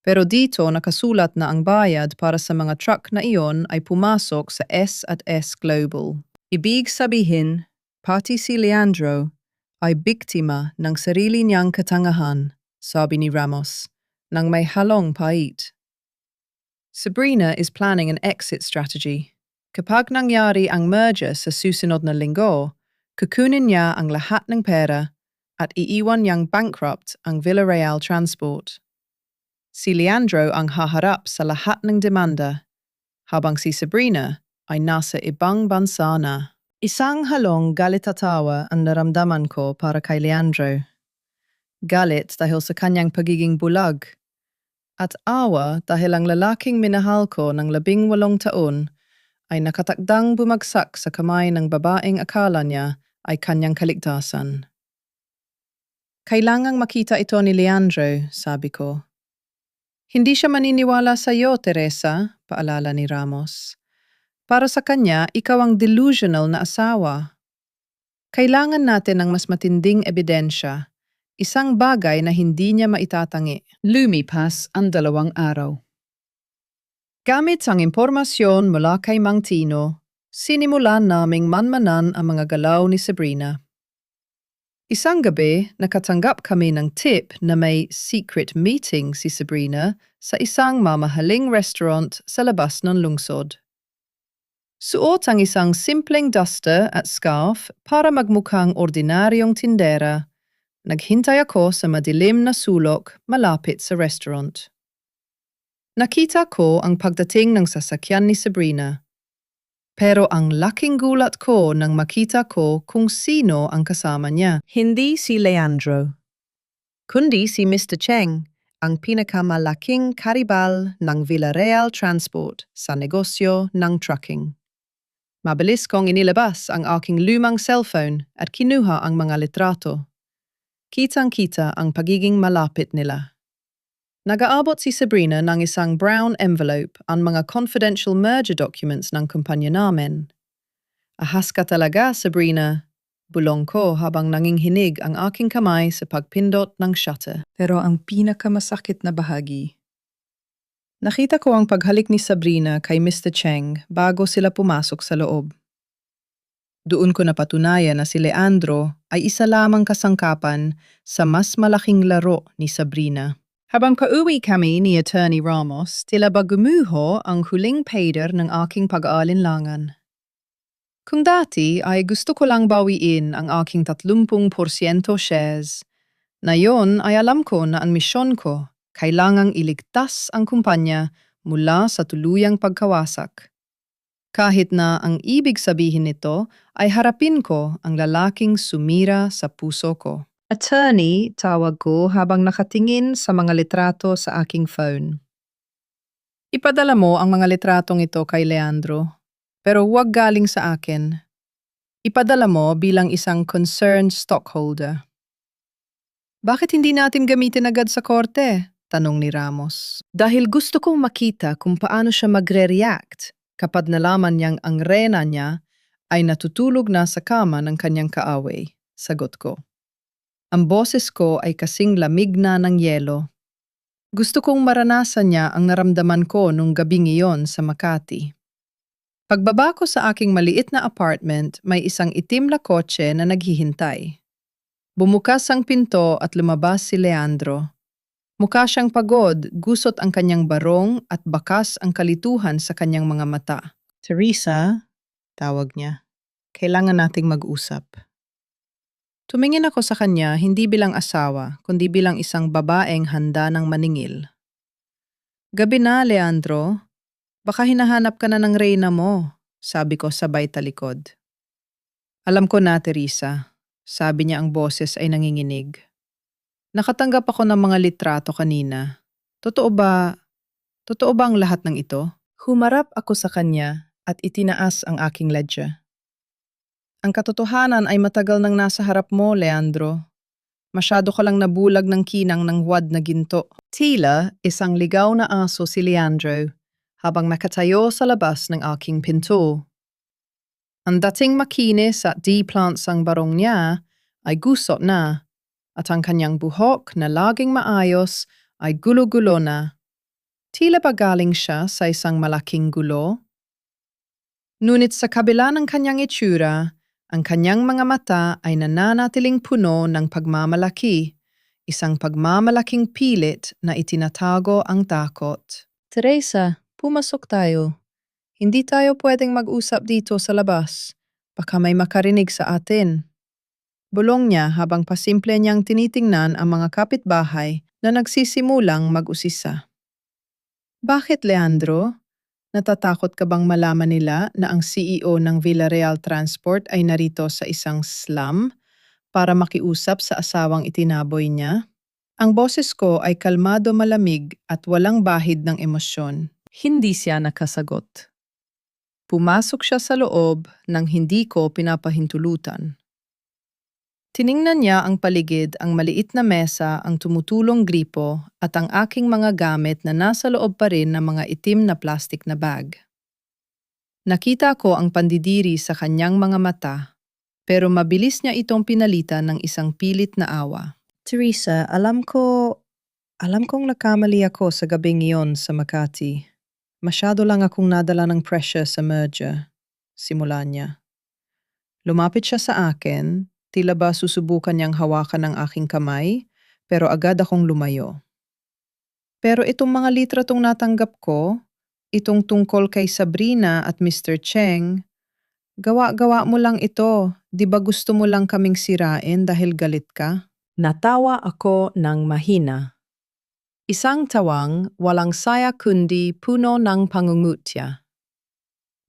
Pero dito nakasulat na ang bayad para sa mga truck na iyon ay pumasok sa S at S Global. Ibig sabihin, pati si Leandro ay biktima ng sarili niyang katangahan, sabi ni Ramos, nang may halong pait. Sabrina is planning an exit strategy. Kapag nangyari ang merger sa susunod na linggo, kukunin niya ang lahat ng pera at iiwan niyang bankrupt ang Villarreal Transport. Si Leandro ang haharap sa lahat ng demanda, habang si Sabrina ay nasa ibang bansa na. Isang halong galit at tawa ang naramdaman ko para kay Leandro. Galit dahil sa kanyang pagiging bulag, at awa dahil ang lalaking minahal ko ng 18 taon ay nakatakdang bumagsak sa kamay ng babaeng akala niya ay kanyang kaligtasan. Kailangang makita ito ni Leandro, sabi ko. Hindi siya maniniwala sa iyo, Teresa, paalala ni Ramos. Para sa kanya, ikaw ang delusional na asawa. Kailangan natin ng mas matinding ebidensya, isang bagay na hindi niya maitatangi. Lumipas ang 2 araw. Gamit ang impormasyon mula kay Mang Tino, sinimulan naming manmanan ang mga galaw ni Sabrina. Isang gabi, nakatanggap kami ng tip na may secret meeting si Sabrina sa isang mamahaling restaurant sa labas ng lungsod. Suot ang isang simpleng duster at scarf para magmukhang ordinaryong tindera. Naghintay ako sa madilim na sulok malapit sa restaurant. Nakita ko ang pagdating ng sasakyan ni Sabrina. Pero ang laking gulat ko nang makita ko kung sino ang kasama niya. Hindi si Leandro, kundi si Mr. Cheng, ang pinakamalaking karibal ng Villarreal Transport sa negosyo ng trucking. Mabilis kong inilabas ang aking lumang cellphone at kinuha ang mga litrato. Kitang-kita ang pagiging malapit nila. Nag-aabot si Sabrina ng isang brown envelope ang mga confidential merger documents ng kumpanya namin. Ahas ka talaga, Sabrina. Bulong ko habang nanginginig ang aking kamay sa pagpindot ng shutter. Pero ang pinakamasakit na bahagi. Nakita ko ang paghalik ni Sabrina kay Mr. Cheng bago sila pumasok sa loob. Doon ko napatunayan na si Leandro ay isa lamang kasangkapan sa mas malaking laro ni Sabrina. Habang pauwi kami ni Attorney Ramos, tila ba gumuho ang huling payder ng aking pag-aalinlangan. Kung dati ay gusto ko lang bawiin ang aking 30% shares, ngayon ay alam ko na ang misyon ko, kailangang iligtas ang kumpanya mula sa tuluyang pagkawasak. Kahit na ang ibig sabihin nito ay harapin ko ang lalaking sumira sa puso ko. Attorney, tawag ko habang nakatingin sa mga litrato sa aking phone. Ipadala mo ang mga litratong ito kay Leandro, pero huwag galing sa akin. Ipadala mo bilang isang concerned stockholder. Bakit hindi natin gamitin agad sa korte? Tanong ni Ramos. Dahil gusto kong makita kung paano siya magre-react kapag nalaman niyang ang reyna niya ay natutulog na sa kama ng kanyang kaaway. Sagot ko. Ang boses ko ay kasing lamig na ng yelo. Gusto kong maranasan niya ang naramdaman ko nung gabing iyon sa Makati. Pagbaba ko sa aking maliit na apartment, may isang itim na kotse na naghihintay. Bumukas ang pinto at lumabas si Leandro. Mukha siyang pagod, gusot ang kanyang barong at bakas ang kalituhan sa kanyang mga mata. Teresa, tawag niya. Kailangan nating mag-usap. Tumingin ako sa kanya hindi bilang asawa, kundi bilang isang babaeng handa ng maningil. Gabi na, Leandro. Baka hinahanap ka na ng reyna mo, sabi ko sabay talikod. Alam ko na, Teresa. Sabi niya ang boses ay nanginginig. Nakatanggap ako ng mga litrato kanina. Totoo ba? Totoo ba ang lahat ng ito? Humarap ako sa kanya at itinaas ang aking ledger. Ang katotohanan ay matagal nang nasa harap mo, Leandro. Masyado ka lang nabulag ng kinang ng huwad na ginto. Tila, isang ligaw na aso si Leandro, habang nakatayo sa labas ng aking pinto. Ang dating makinis at di-plants ang barong niya ay gusot na, at ang kanyang buhok na laging maayos ay gulo-gulo na. Tila ba galing siya sa isang malaking gulo? Ngunit sa kabila ng kanyang itsura, ang kanyang mga mata ay nananatiling puno ng pagmamalaki, isang pagmamalaking pilit na itinatago ang takot. Teresa, pumasok tayo. Hindi tayo pwedeng mag-usap dito sa labas. Baka may makarinig sa atin. Bulong niya habang pasimple niyang tinitingnan ang mga kapitbahay na nagsisimulang mag-usisa. Bakit, Leandro? Natatakot ka bang malaman nila na ang CEO ng Villarreal Transport ay narito sa isang slum para makiusap sa asawang itinaboy niya? Ang boses ko ay kalmado malamig at walang bahid ng emosyon. Hindi siya nakasagot. Pumasok siya sa loob nang hindi ko pinapahintulutan. Tiningnan niya ang paligid, ang maliit na mesa, ang tumutulong gripo at ang aking mga gamit na nasa loob pa rin ng mga itim na plastic na bag. Nakita ko ang pandidiri sa kanyang mga mata, pero mabilis niya itong pinalitan ng isang pilit na awa. Teresa, alam kong nakamali ako sa gabing iyon sa Makati. Masyado lang akong nadala ng pressure sa merger. Simula niya. Lumapit siya sa akin, tila ba susubukan niyang hawakan ang aking kamay, pero agad akong lumayo. Pero itong mga litratong natanggap ko, itong tungkol kay Sabrina at Mr. Cheng, gawa-gawa mo lang ito, di ba gusto mo lang kaming sirain dahil galit ka? Natawa ako ng mahina. Isang tawang walang saya kundi puno ng pangungutya.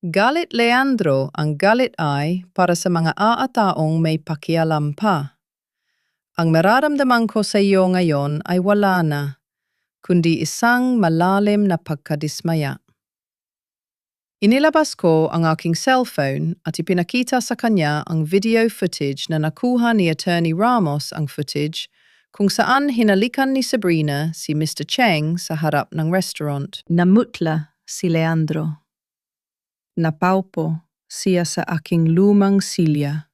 Galit, Leandro, ang galit ay para sa mga aataong may pakialam pa. Ang mararamdaman ko sa iyo ngayon ay wala na, kundi isang malalim na pagkadismaya. Inilabas ko ang aking cellphone at ipinakita sa kanya ang video footage na nakuha ni Attorney Ramos ang footage kung saan hinalikan ni Sabrina si Mr. Cheng sa harap ng restaurant. Namutla si Leandro. Napaupo siya sa aking lumang silya.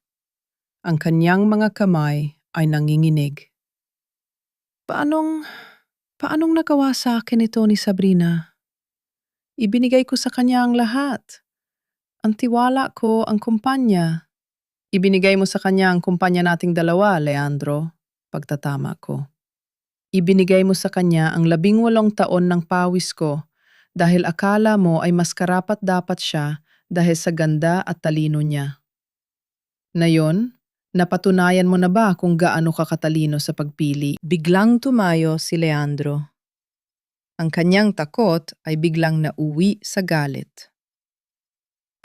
Ang kanyang mga kamay ay nanginginig. Paanong nagawa sa akin ito ni Sabrina? Ibinigay ko sa kanya ang lahat. Ang tiwala ko, ang kumpanya. Ibinigay mo sa kanya ang kumpanya nating dalawa, Leandro. Pagtatama ko. Ibinigay mo sa kanya ang 18 taon ng pawis ko dahil akala mo ay mas karapat-dapat siya dahil sa ganda at talino niya. Ngayon, napatunayan mo na ba kung gaano ka katalino sa pagpili? Biglang tumayo si Leandro. Ang kanyang takot ay biglang nauwi sa galit.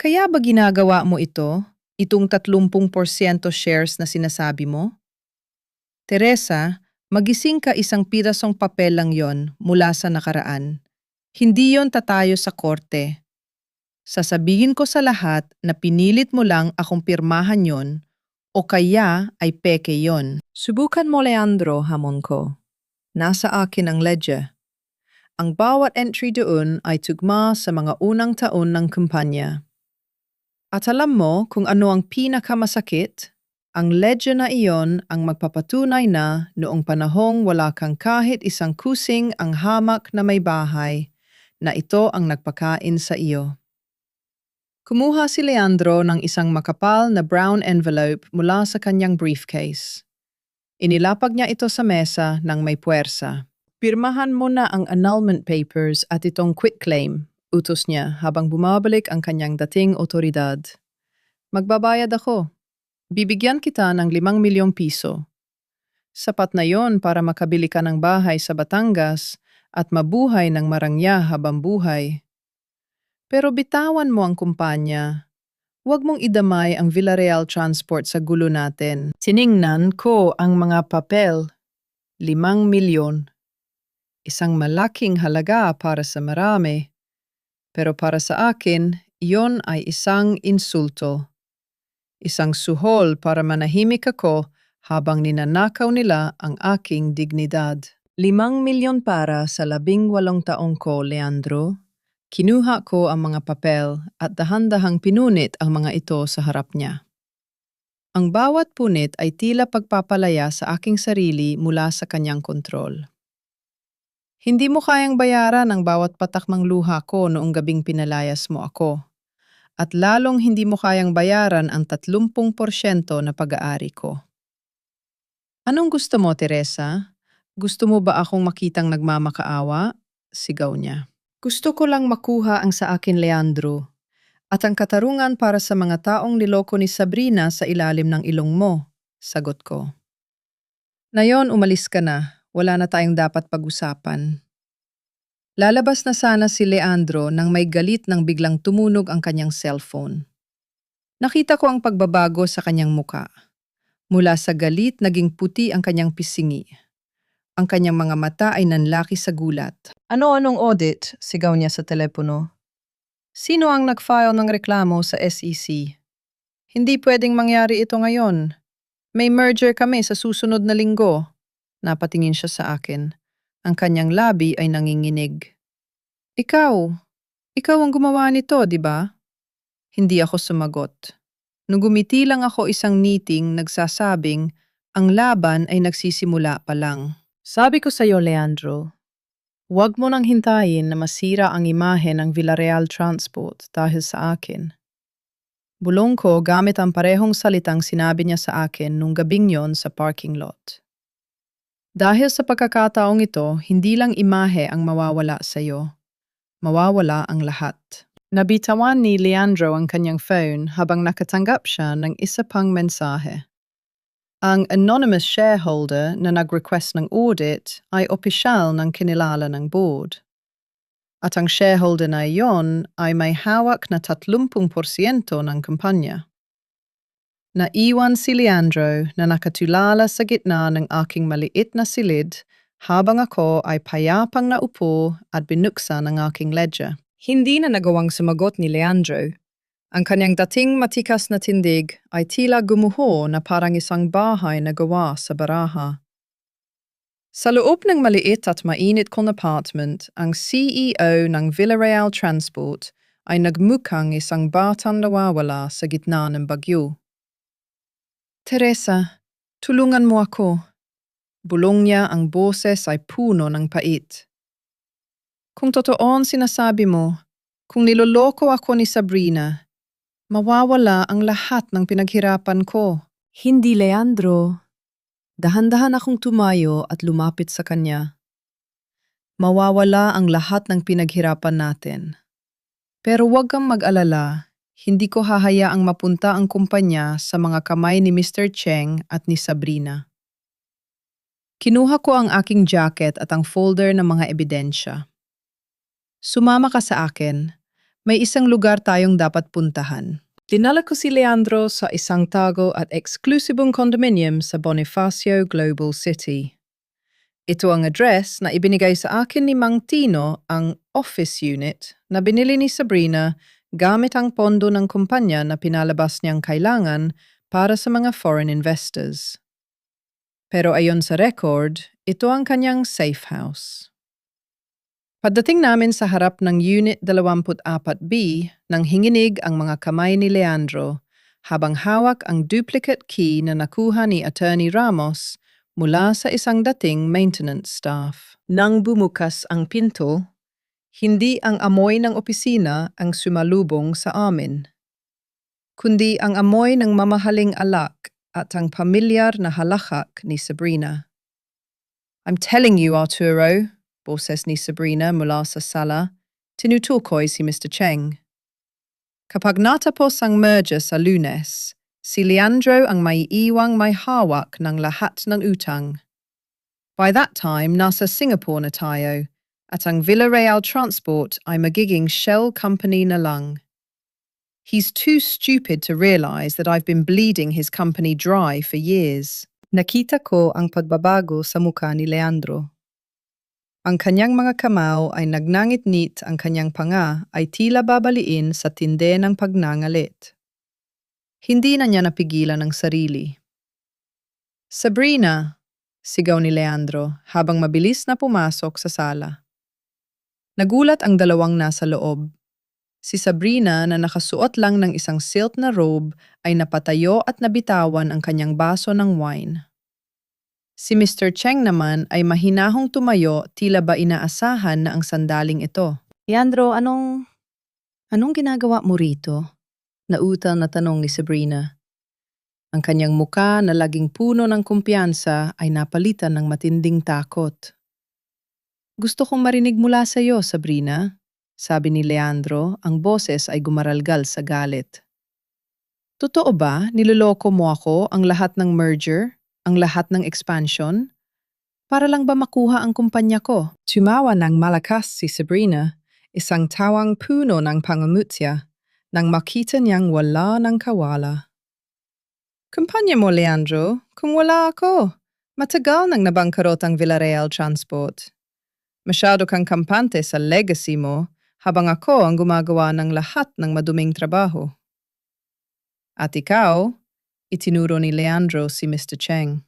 Kaya ba ginagawa mo ito, itong 30% shares na sinasabi mo? Teresa, magising ka, isang pirasong papel lang yon mula sa nakaraan. Hindi yon tatayo sa korte. Sasabihin ko sa lahat na pinilit mo lang akong pirmahan yon o kaya ay peke yon. Subukan mo, Leandro, hamon ko. Nasa akin ang ledger. Ang bawat entry doon ay tugma sa mga unang taon ng kumpanya. At alam mo kung ano ang pinakamasakit? Ang ledger na iyon ang magpapatunay na noong panahong wala kang kahit isang kusing ang hamak na may bahay, na ito ang nagpakain sa iyo. Kumuha si Leandro ng isang makapal na brown envelope mula sa kanyang briefcase. Inilapag niya ito sa mesa ng may puwersa. Pirmahan mo na ang annulment papers at itong quitclaim, utos niya habang bumabalik ang kanyang dating otoridad. Magbabayad ako. Bibigyan kita ng 5 milyong piso. Sapat na yon para makabili ka ng bahay sa Batangas at mabuhay ng marangya habang buhay. Pero bitawan mo ang kumpanya. Huwag mong idamay ang Villarreal Transport sa gulo natin. Tiningnan ko ang mga papel. 5 milyon. Isang malaking halaga para sa marami. Pero para sa akin, iyon ay isang insulto. Isang suhol para manahimik ako habang ninanakaw nila ang aking dignidad. 5 milyon para sa 18 taong ko, Leandro. Kinuha ko ang mga papel at dahan-dahang pinunit ang mga ito sa harap niya. Ang bawat punit ay tila pagpapalaya sa aking sarili mula sa kanyang kontrol. Hindi mo kayang bayaran ang bawat patak ng luha ko noong gabing pinalayas mo ako. At lalong hindi mo kayang bayaran ang 30% na pag-aari ko. Anong gusto mo, Teresa? Gusto mo ba akong makitang nagmamakaawa? Sigaw niya. Gusto ko lang makuha ang sa akin, Leandro, at ang katarungan para sa mga taong niloko ni Sabrina sa ilalim ng ilong mo, sagot ko. Ngayon, umalis ka na. Wala na tayong dapat pag-usapan. Lalabas na sana si Leandro nang may galit nang biglang tumunog ang kanyang cellphone. Nakita ko ang pagbabago sa kanyang muka. Mula sa galit, naging puti ang kanyang pisingi. Ang kanyang mga mata ay nanlaki sa gulat. Ano-anong audit? Sigaw niya sa telepono. Sino ang nag-file ng reklamo sa SEC? Hindi pwedeng mangyari ito ngayon. May merger kami sa susunod na linggo. Napatingin siya sa akin. Ang kanyang labi ay nanginginig. Ikaw ang gumawa nito, di ba? Hindi ako sumagot. Nung gumiti lang ako, isang niting nagsasabing ang laban ay nagsisimula pa lang. Sabi ko sa iyo, Leandro, huwag mo nang hintayin na masira ang imahe ng Villarreal Transport dahil sa akin. Bulong ko gamit ang parehong salitang sinabi niya sa akin nung gabing yon sa parking lot. Dahil sa pagkakataong ito, hindi lang imahe ang mawawala sa iyo. Mawawala ang lahat. Nabitawan ni Leandro ang kanyang phone habang nakatanggap siya ng isa pang mensahe. Ang anonymous shareholder na nag-request ng audit ay opisyal ng kinilala ng board. At ang shareholder na iyon ay may hawak na 30% ng kumpanya. Naiwan si Leandro na nakatulala sa gitna ng aking maliit na silid habang ako ay payapang naupo at binuksan ang aking ledger. Hindi na nagawang sumagot ni Leandro. Ang kanyang dating matikas na tindig ay tila gumuho na parang isang bahay na gawa sa baraha. Sa loob ng maliit at mainit kong apartment, ang CEO ng Villarreal Transport ay nagmukhang isang batang nawawala sa gitna ng bagyo. Teresa, tulungan mo ako. Bulong niya, ang boses ay puno ng pait. Kung totoo ang sinasabi mo, kung niloloko ako ni Sabrina, mawawala ang lahat ng pinaghirapan ko. Hindi, Leandro. Dahan-dahan akong tumayo at lumapit sa kanya. Mawawala ang lahat ng pinaghirapan natin. Pero huwag kang mag-alala, hindi ko hahayaang mapunta ang kumpanya sa mga kamay ni Mr. Cheng at ni Sabrina. Kinuha ko ang aking jacket at ang folder ng mga ebidensya. Sumama ka sa akin. May isang lugar tayong dapat puntahan. Dinala ko si Leandro sa isang tago at eksklusibong condominium sa Bonifacio Global City. Ito ang address na ibinigay sa akin ni Mang Tino, ang office unit na binili ni Sabrina gamit ang pondo ng kumpanya na pinalabas niyang kailangan para sa mga foreign investors. Pero ayon sa record, ito ang kanyang safe house. Pagdating namin sa harap ng Unit 24B nang hinginig ang mga kamay ni Leandro habang hawak ang duplicate key na nakuha ni Attorney Ramos mula sa isang dating maintenance staff. Nang bumukas ang pinto, hindi ang amoy ng opisina ang sumalubong sa amin, kundi ang amoy ng mamahaling alak at ang pamilyar na halakak ni Sabrina. "I'm telling you, Arturo," boses ni Sabrina mula sa sala, tinutukoy si Mr. Cheng. Kapag natapos ang merger sa Lunes, si Leandro ang may iwang may hawak ng lahat ng utang. By that time, nasa Singapore na tayo, at ang Villarreal Transport ay magiging shell company na lang. He's too stupid to realize that I've been bleeding his company dry for years. Nakita ko ang pagbabago sa mukha ni Leandro. Ang kanyang mga kamao ay nagnangit-ngit, ang kanyang panga ay tila babaliin sa tinde ng pagnangalit. Hindi na niya napigilan ang sarili. "Sabrina!" sigaw ni Leandro habang mabilis na pumasok sa sala. Nagulat ang dalawang nasa loob. Si Sabrina na nakasuot lang ng isang silk na robe ay napatayo at nabitawan ang kanyang baso ng wine. Si Mr. Cheng naman ay mahinahong tumayo, tila ba inaasahan na ang sandaling ito. "Leandro, anong ginagawa mo rito?" Nautal na tanong ni Sabrina. Ang kanyang muka na laging puno ng kumpiyansa ay napalitan ng matinding takot. "Gusto kong marinig mula sa iyo, Sabrina," sabi ni Leandro, ang boses ay gumaralgal sa galit. "Totoo ba niloloko mo ako, ang lahat ng merger? Ang lahat ng expansion? Para lang ba makuha ang kumpanya ko?" Tumawa ng malakas si Sabrina, isang tawang puno ng pangamutya, nang makita niyang wala ng kawala. "Kumpanya mo, Leandro? Kung wala ako, matagal nang nabangkarot ang Villarreal Transport. Masyado kang kampante sa legacy mo, habang ako ang gumagawa ng lahat ng maduming trabaho." "At ikaw?" itinuro ni Leandro si Mr. Cheng.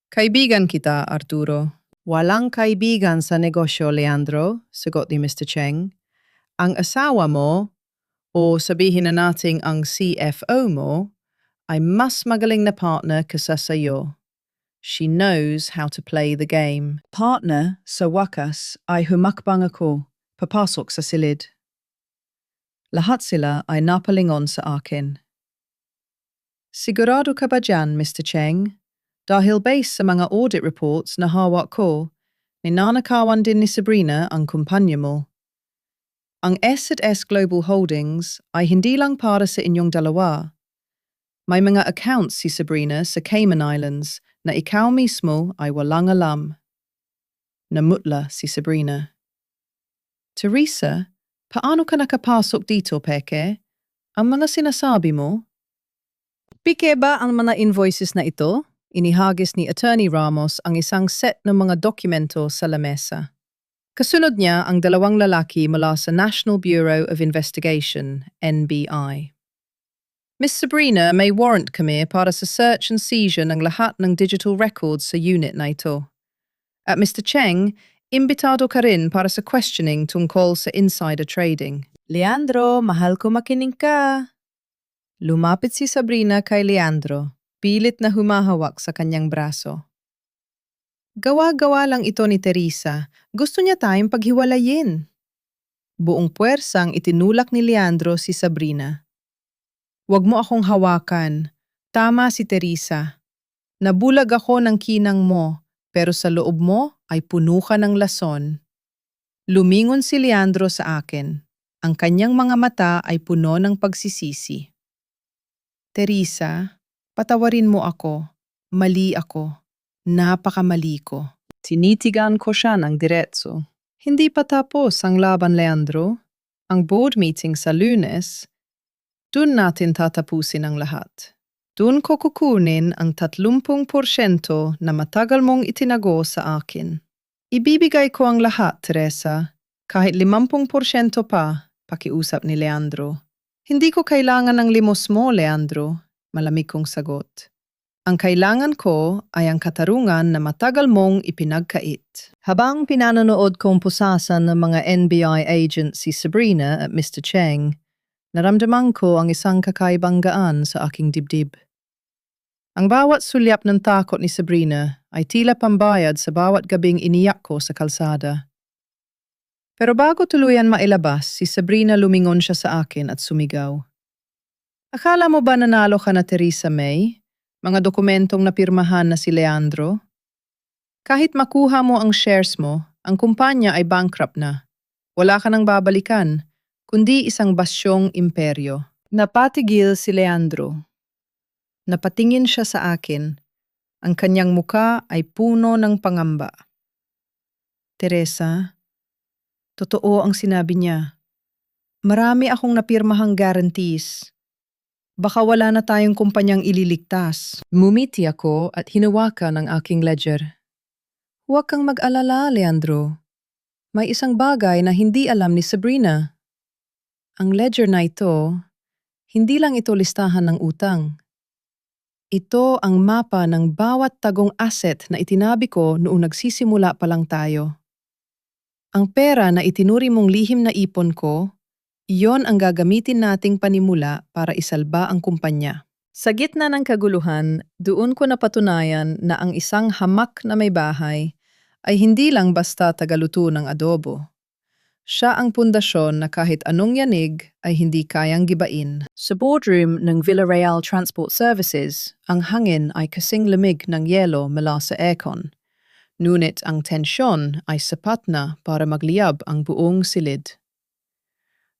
"Kaibigan kita, Arturo." "Walang kaibigan sa negosyo, Leandro," sagot ni Mr. Cheng. "Ang asawa mo, o sabihin na nating ang CFO mo, ay mas magaling na partner kaysa sa'yo. She knows how to play the game." Partner, sa wakas, ay humakbang ako, papasok sa silid. Lahat sila ay napalingon sa akin. "Sigurado ka ba dyan, Mr. Cheng? Dahil based sa mga audit reports na hawak ko, ninanakawan din ni Sabrina ang kumpanya mo. Ang S&S Global Holdings ay hindi lang para sa inyong dalawa. May mga accounts si Sabrina sa Cayman Islands na ikaw mismo ay walang alam." Namutla si Sabrina. "Teresa, paano ka nakapasok dito, peke? Ang mga sinasabi mo?" "Pike ba ang mga invoices na ito?" Inihagis ni Attorney Ramos ang isang set ng mga dokumento sa lamesa. Kasunod niya ang dalawang lalaki mula sa National Bureau of Investigation, NBI. "Miss Sabrina, may warrant kami para sa search and seizure ng lahat ng digital records sa unit na ito. At Mr. Cheng, imbitado ka rin para sa questioning tungkol sa insider trading." "Leandro, mahal ko makinig ka." Lumapit si Sabrina kay Leandro, pilit na humahawak sa kanyang braso. "Gawa-gawa lang ito ni Teresa. Gusto niya tayong paghiwalayin." Buong puwersang itinulak ni Leandro si Sabrina. "Huwag mo akong hawakan. Tama si Teresa. Nabulag ako ng kinang mo, pero sa loob mo ay puno ka ng lason." Lumingon si Leandro sa akin. Ang kanyang mga mata ay puno ng pagsisisi. "Teresa, patawarin mo ako. Mali ako. Napakamali ko." Tinitigan ko siya ng diretso. "Hindi pa tapos ang laban, Leandro. Ang board meeting sa Lunes, Dun natin tatapusin ang lahat. Dun ko kukunin ang 30% na matagal mong itinago sa akin. Ibibigay ko ang lahat, Teresa. Kahit 50% pa, pakiusap ni Leandro. Hindi ko kailangan ng limos mo, Leandro. Malamig kong sagot. Ang kailangan ko ay ang katarungan na matagal mong ipinagkait. Habang pinanonood kong pusasan ng mga NBI agent si Sabrina at Mr. Cheng, naramdaman ko ang isang kakaibang gaan sa aking dibdib. Ang bawat sulyap ng takot ni Sabrina ay tila pambayad sa bawat gabing iniyak ko sa kalsada. Pero bago tuluyan mailabas, si Sabrina lumingon siya sa akin at sumigaw. Akala mo ba nanalo ka na, Teresa May? Mga dokumentong napirmahan na si Leandro? Kahit makuha mo ang shares mo, ang kumpanya ay bankrupt na. Wala ka nang babalikan, kundi isang basyong imperyo. Napatigil si Leandro. Napatingin siya sa akin. Ang kanyang muka ay puno ng pangamba. Teresa, totoo ang sinabi niya. Marami akong napirmahang guarantees. Baka wala na tayong kumpanyang ililigtas. Mumiti ako at hinawakan ang aking ledger. Huwag kang mag-alala, Leandro. May isang bagay na hindi alam ni Sabrina. Ang ledger na ito, hindi lang ito listahan ng utang. Ito ang mapa ng bawat tagong asset na itinabi ko noong nagsisimula pa lang tayo. Ang pera na itinuri mong lihim na ipon ko, iyon ang gagamitin nating panimula para isalba ang kumpanya. Sa gitna ng kaguluhan, doon ko napatunayan na ang isang hamak na may bahay ay hindi lang basta tagaluto ng adobo. Siya ang pundasyon na kahit anong yanig ay hindi kayang gibain. Sa boardroom ng Villarreal Transport Services, ang hangin ay kasing lamig ng yelo mula sa aircon. Ngunit ang tensyon ay sapat na para magliyab ang buong silid.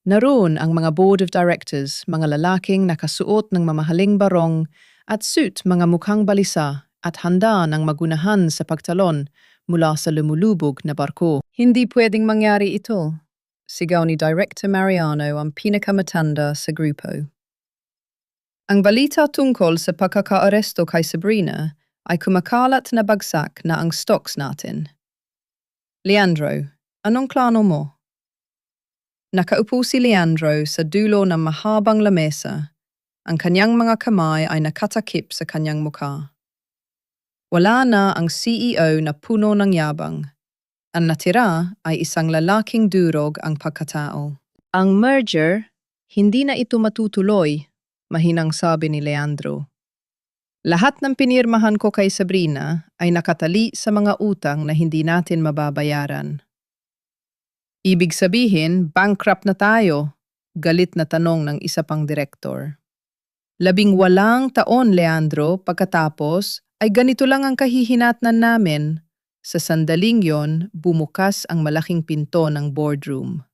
Naroon ang mga board of directors, mga lalaking nakasuot ng mamahaling barong at suit mga mukhang balisa at handa ng magunahan sa pagtalon mula sa lumulubog na barko. Hindi pwedeng mangyari ito, sigaw ni Director Mariano ang pinakamatanda sa grupo. Ang balita tungkol sa pagkakaaresto kay Sabrina ay kumakalat na bagsak na ang stocks natin. Leandro, anong plano mo? Nakaupo si Leandro sa dulo ng mahabang lamesa. Ang kanyang mga kamay ay nakatakip sa kanyang mukha. Wala na ang CEO na puno ng yabang. Ang natira ay isang lalaking durog ang pagkatao. Ang merger, hindi na ito matutuloy, mahinang sabi ni Leandro. Lahat ng pinirmahan ko kay Sabrina ay nakatali sa mga utang na hindi natin mababayaran. Ibig sabihin, bankrupt na tayo, galit na tanong ng isa pang direktor. 18 taon, Leandro, pagkatapos ay ganito lang ang kahihinatnan namin. Sa sandaling yon, bumukas ang malaking pinto ng boardroom.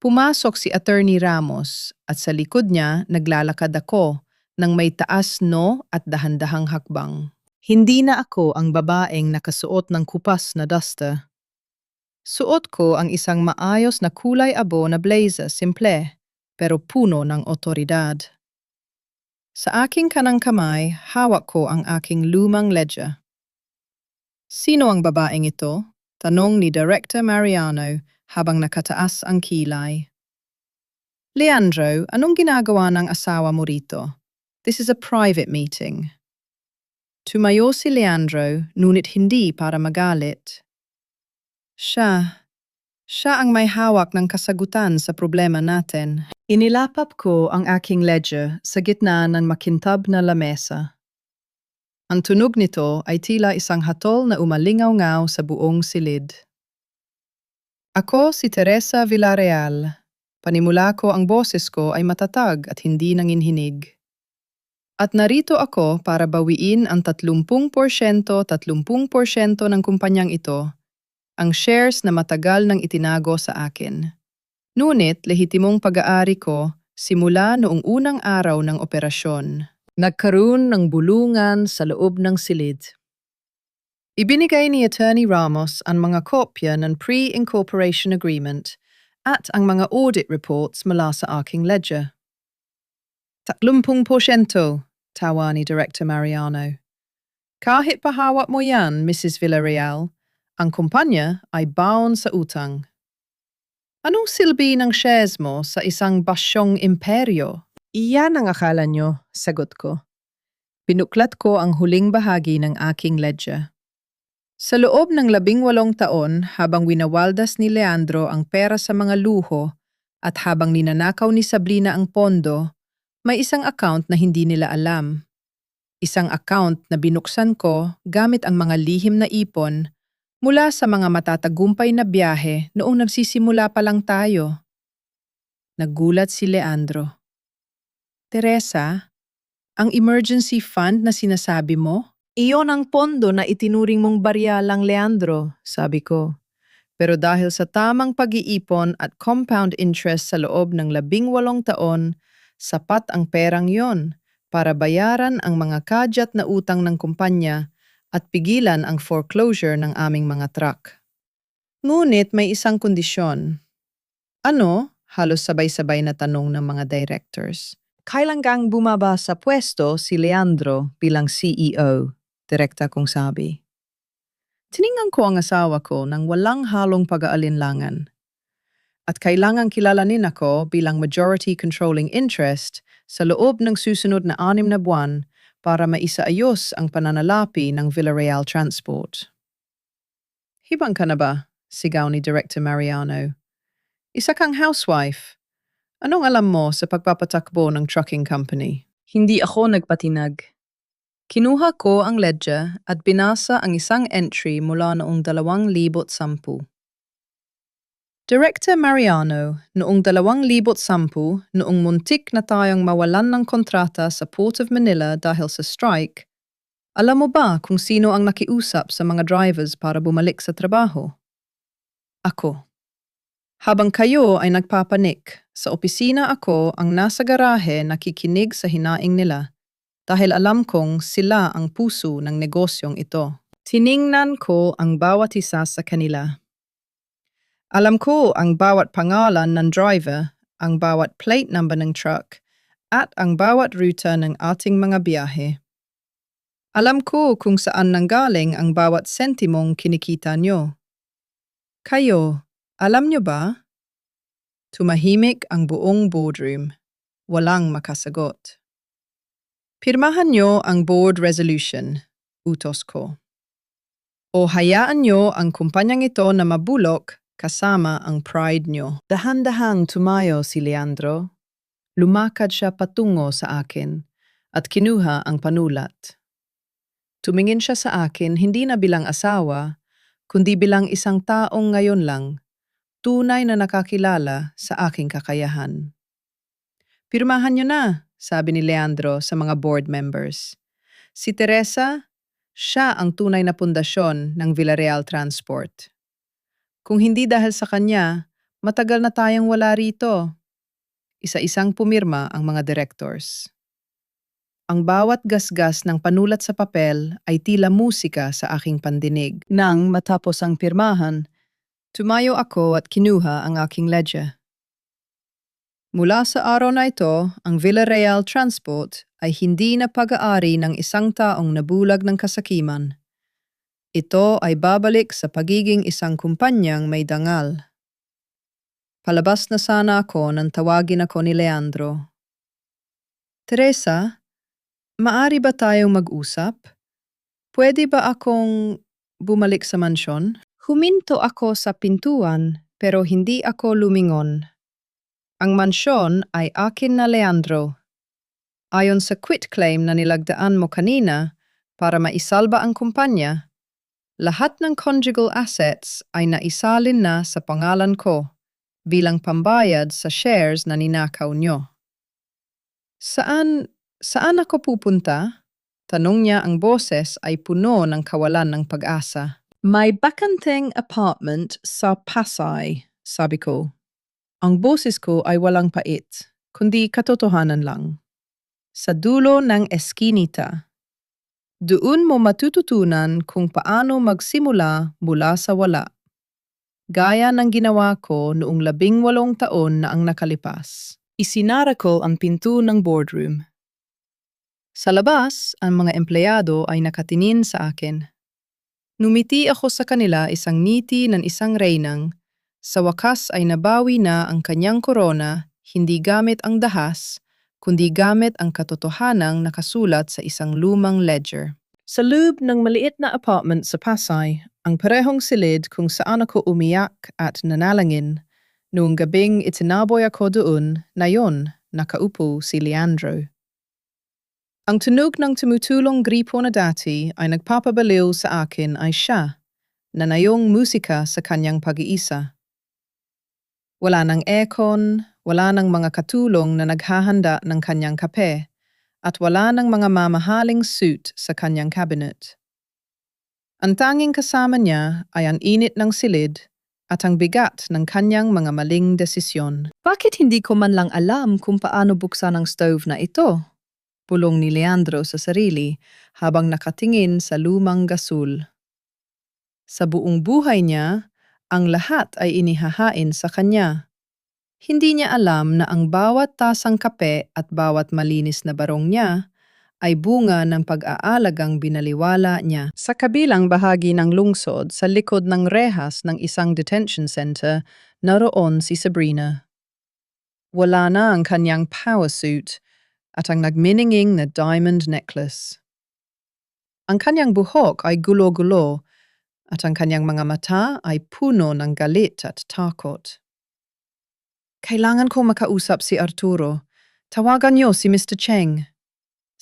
Pumasok si Attorney Ramos at sa likod niya naglalakad ako ng may taas no at dahan-dahang hakbang. Hindi na ako ang babaeng nakasuot ng kupas na duster. Suot ko ang isang maayos na kulay abo na blazer simple, pero puno ng otoridad. Sa aking kanang kamay, hawak ko ang aking lumang ledger. Sino ang babaeng ito? Tanong ni Director Mariano habang nakataas ang kilay. Leandro, anong ginagawa ng asawa mo rito? This is a private meeting. Tumayo si Leandro, ngunit hindi para magalit. Siya ang may hawak ng kasagutan sa problema natin. Inilapap ko ang aking ledger sa gitna ng makintab na lamesa. Ang tunog nito ay tila isang hatol na umalingaw-ngaw sa buong silid. Ako si Teresa Villarreal. Panimula ko ang boses ko ay matatag at hindi nanginhinig. At narito ako para bawiin ang 30% ng kumpanyang ito, ang shares na matagal nang itinago sa akin. Ngunit lehitimong pag-aari ko simula noong unang araw ng operasyon. Nagkaroon ng bulungan sa loob ng silid. Ibinigay ni Attorney Ramos ang mga kopya ng pre-incorporation agreement at ang mga audit reports mula sa aking ledger. 30%, tawa ni Director Mariano. Kahit pahawak mo yan, Mrs. Villarreal, ang kumpanya ay bound sa utang. Anong silbi ng shares mo sa isang basyong imperyo? Iyan ang akala nyo, sagot ko. Pinuklat ko ang huling bahagi ng aking ledger. Sa loob ng 18 taon habang winawaldas ni Leandro ang pera sa mga luho at habang ninanakaw ni Sabrina ang pondo, may isang account na hindi nila alam. Isang account na binuksan ko gamit ang mga lihim na ipon mula sa mga matatagumpay na biyahe noong nagsisimula pa lang tayo. Nagulat si Leandro. Teresa, ang emergency fund na sinasabi mo? Iyon ang pondo na itinuring mong barya lang, Leandro, sabi ko. Pero dahil sa tamang pag-iipon at compound interest sa loob ng 18 taon, sapat ang perang yon para bayaran ang mga kadyat na utang ng kumpanya at pigilan ang foreclosure ng aming mga truck. Ngunit may isang kondisyon. Ano? Halos sabay-sabay na tanong ng mga directors. Kailan kang bumaba sa pwesto si Leandro bilang CEO? Direkta kong sabi. Tiningnan ko ang asawa ko nang walang halong pag-aalinlangan. At kailangang kilalanin ako bilang majority controlling interest sa loob ng susunod na 6 na buwan para maisaayos ang pananalapi ng Villarreal Transport. Hibang ka na ba? Sigaw ni Director Mariano. Isa kang housewife. Anong alam mo sa pagpapatakbo ng trucking company? Hindi ako nagpatinag. Kinuha ko ang ledger at binasa ang isang entry mula noong 2010. Director Mariano, noong 2010, noong muntik na tayong mawalan ng kontrata sa Port of Manila dahil sa strike, alam mo ba kung sino ang nakiusap sa mga drivers para bumalik sa trabaho? Ako. Habang kayo ay nagpapanik, sa opisina ako ang nasa garahe nakikinig sa hinaing nila. Dahil alam kong sila ang puso ng negosyong ito. Tiningnan ko ang bawat isa sa kanila. Alam ko ang bawat pangalan ng driver, ang bawat plate number ng truck, at ang bawat ruta ng ating mga biyahe. Alam ko kung saan nanggaling ang bawat sentimong kinikita nyo. Kayo, alam nyo ba? Tumahimik ang buong boardroom. Walang makasagot. Pirmahan nyo ang board resolution, utos ko. O hayaan nyo ang kumpanyang ito na mabulok kasama ang pride nyo. Dahan-dahang tumayo si Leandro. Lumakad siya patungo sa akin at kinuha ang panulat. Tumingin siya sa akin hindi na bilang asawa, kundi bilang isang taong ngayon lang, tunay na nakakilala sa aking kakayahan. Pirmahan nyo na, sabi ni Leandro sa mga board members. Si Teresa, siya ang tunay na pundasyon ng Villarreal Transport. Kung hindi dahil sa kanya, matagal na tayong wala rito. Isa-isang pumirma ang mga directors. Ang bawat gasgas ng panulat sa papel ay tila musika sa aking pandinig. Nang matapos ang pirmahan, tumayo ako at kinuha ang aking ledger. Mula sa araw na ito, ang Villarreal Transport ay hindi na pag-aari ng isang taong nabulag ng kasakiman. Ito ay babalik sa pagiging isang kumpanyang may dangal. Palabas na sana ako nang tawagin ako ni Leandro. Teresa, maari ba tayong mag-usap? Pwede ba akong bumalik sa mansyon? Huminto ako sa pintuan pero hindi ako lumingon. Ang mansyon ay akin na, Leandro. Ayon sa quitclaim na nilagdaan mo kanina para maisalba ang kumpanya, lahat ng conjugal assets ay naisalin na sa pangalan ko bilang pambayad sa shares na ninakaw nyo. Saan ako pupunta? Tanong niya ang boses ay puno ng kawalan ng pag-asa. May bakanteng apartment sa Pasay, sabi ko. Ang boses ko ay walang pait, kundi katotohanan lang. Sa dulo ng eskinita. Doon mo matututunan kung paano magsimula mula sa wala. Gaya ng ginawa ko noong 18 taon na ang nakalipas. Isinara ko ang pinto ng boardroom. Sa labas, ang mga empleyado ay nakatingin sa akin. Numiti ako sa kanila isang ngiti ng isang reynang. Sa wakas ay nabawi na ang kanyang korona, hindi gamit ang dahas, kundi gamit ang katotohanang nakasulat sa isang lumang ledger. Sa loob ng maliit na apartment sa Pasay, ang parehong silid kung saan ako umiyak at nanalangin. Noong gabing itinaboy ako doon, na yon, nakaupo si Leandro. Ang tunog ng tumutulong gripo na dati ay nagpapabaliw sa akin ay siya, na nayong musika sa kanyang pag-iisa. Wala nang aircon, wala nang mga katulong na naghahanda ng kanyang kape, at wala nang mga mamahaling suit sa kanyang cabinet. Ang tanging kasama niya ay ang init ng silid at ang bigat ng kanyang mga maling desisyon. Bakit hindi ko man lang alam kung paano buksan ang stove na ito? Pulong ni Leandro sa sarili habang nakatingin sa lumang gasol. Sa buong buhay niya, ang lahat ay inihahain sa kanya. Hindi niya alam na ang bawat tasang kape at bawat malinis na barong niya ay bunga ng pag-aalagang binaliwala niya. Sa kabilang bahagi ng lungsod, sa likod ng rehas ng isang detention center, naroon si Sabrina. Wala na ang kanyang power suit at ang nagmininging na diamond necklace. Ang kanyang buhok ay gulo-gulo at ang kanyang mga mata ay puno ng galit at takot. Kailangan ko makausap si Arturo. Tawagan niyo si Mr. Cheng.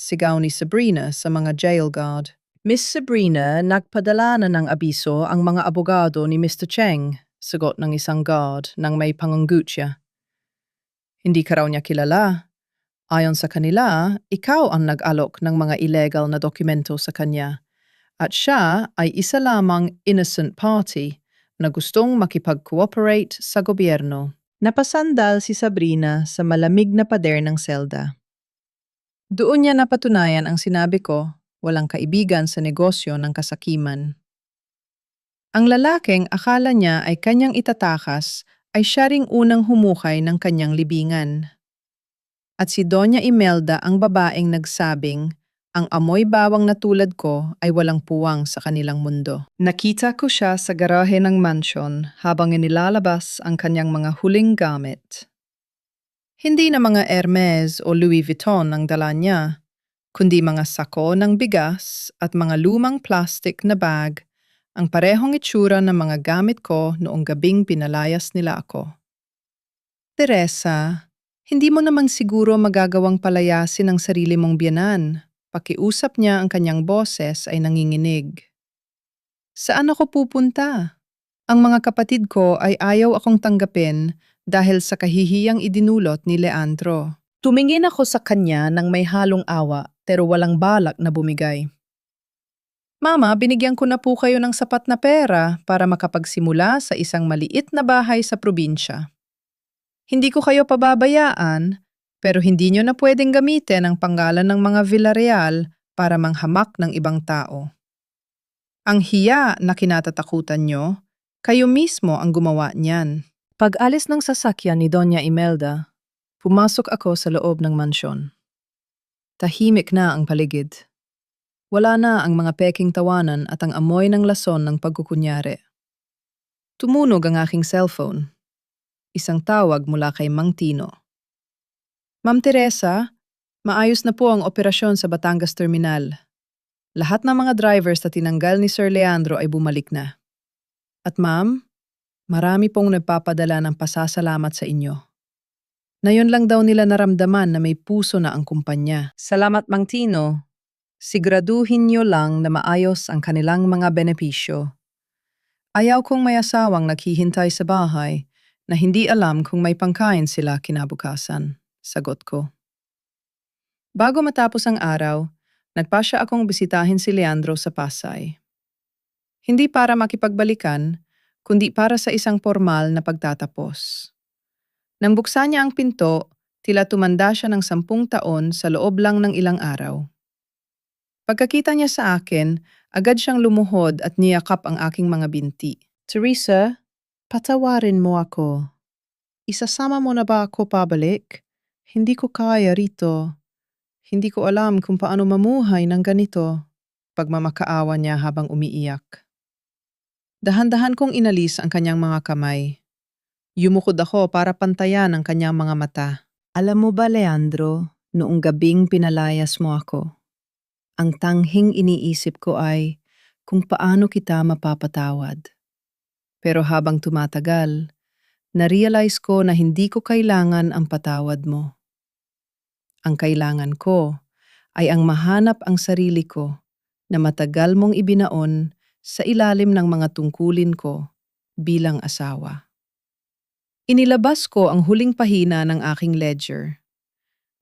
Sigaw ni Sabrina sa mga jail guard. Miss Sabrina, nagpadala na ng abiso ang mga abogado ni Mr. Cheng, sagot ng isang guard nang may pangunggut siya. Hindi ka raw niya kilala. Ayon sa kanila, ikaw ang nag-alok ng mga illegal na dokumento sa kanya. At siya ay isa lamang innocent party na gustong makipag-cooperate sa gobyerno. Napasandal si Sabrina sa malamig na pader ng selda. Doon niya napatunayan ang sinabi ko, walang kaibigan sa negosyo ng kasakiman. Ang lalaking akala niya ay kanyang itatakas ay siya ring unang humukay ng kanyang libingan. At si Doña Imelda ang babaeng nagsabing, ang amoy bawang na tulad ko ay walang puwang sa kanilang mundo. Nakita ko siya sa garahe ng mansyon habang inilalabas ang kanyang mga huling gamit. Hindi na mga Hermes o Louis Vuitton ang dala niya, kundi mga sako ng bigas at mga lumang plastic na bag, ang parehong itsura ng mga gamit ko noong gabing pinalayas nila ako. Teresa, hindi mo naman siguro magagawang palayasin ang sarili mong biyanan. Pakiusap niya ang kanyang boses ay nanginginig. Saan ako pupunta? Ang mga kapatid ko ay ayaw akong tanggapin dahil sa kahihiyang idinulot ni Leandro. Tumingin ako sa kanya nang may halong awa pero walang balak na bumigay. Mama, binigyan ko na po kayo ng sapat na pera para makapagsimula sa isang maliit na bahay sa probinsya. Hindi ko kayo pababayaan, pero hindi nyo na pwedeng gamitin ang pangalan ng mga Villarreal para manghamak ng ibang tao. Ang hiya na kinatatakutan nyo, kayo mismo ang gumawa niyan. Pag-alis ng sasakyan ni Doña Imelda, pumasok ako sa loob ng mansyon. Tahimik na ang paligid. Wala na ang mga peking tawanan at ang amoy ng lason ng pagkukunyari. Tumunog ang aking cellphone. Isang tawag mula kay Mang Tino. Ma'am Teresa, maayos na po ang operasyon sa Batangas Terminal. Lahat ng mga drivers na tinanggal ni Sir Leandro ay bumalik na. At ma'am, marami pong nagpapadala ng pasasalamat sa inyo. Ngayon lang daw nila naramdaman na may puso na ang kumpanya. Salamat Mang Tino. Siguraduhin niyo lang na maayos ang kanilang mga benepisyo. Ayaw kong may asawang naghihintay sa bahay na hindi alam kung may pangkain sila kinabukasan. Sagot ko. Bago matapos ang araw, nagpasya akong bisitahin si Leandro sa Pasay. Hindi para makipagbalikan, kundi para sa isang formal na pagtatapos. Nang buksan niya ang pinto, tila tumanda siya ng 10 taon sa loob lang ng ilang araw. Pagkakita niya sa akin, agad siyang lumuhod at niyakap ang aking mga binti. Teresa, patawarin mo ako. Isasama mo na ba ako pabalik? Hindi ko kaya rito. Hindi ko alam kung paano mamuhay ng ganito. Pagmamakaawa niya habang umiiyak. Dahan-dahan kong inalis ang kanyang mga kamay. Yumukod ako para pantayan ang kanyang mga mata. Alam mo ba, Leandro, noong gabing pinalayas mo ako, ang tanghing iniisip ko ay kung paano kita mapapatawad. Pero habang tumatagal, na-realize ko na hindi ko kailangan ang patawad mo. Ang kailangan ko ay ang mahanap ang sarili ko na matagal mong ibinaon sa ilalim ng mga tungkulin ko bilang asawa. Inilabas ko ang huling pahina ng aking ledger.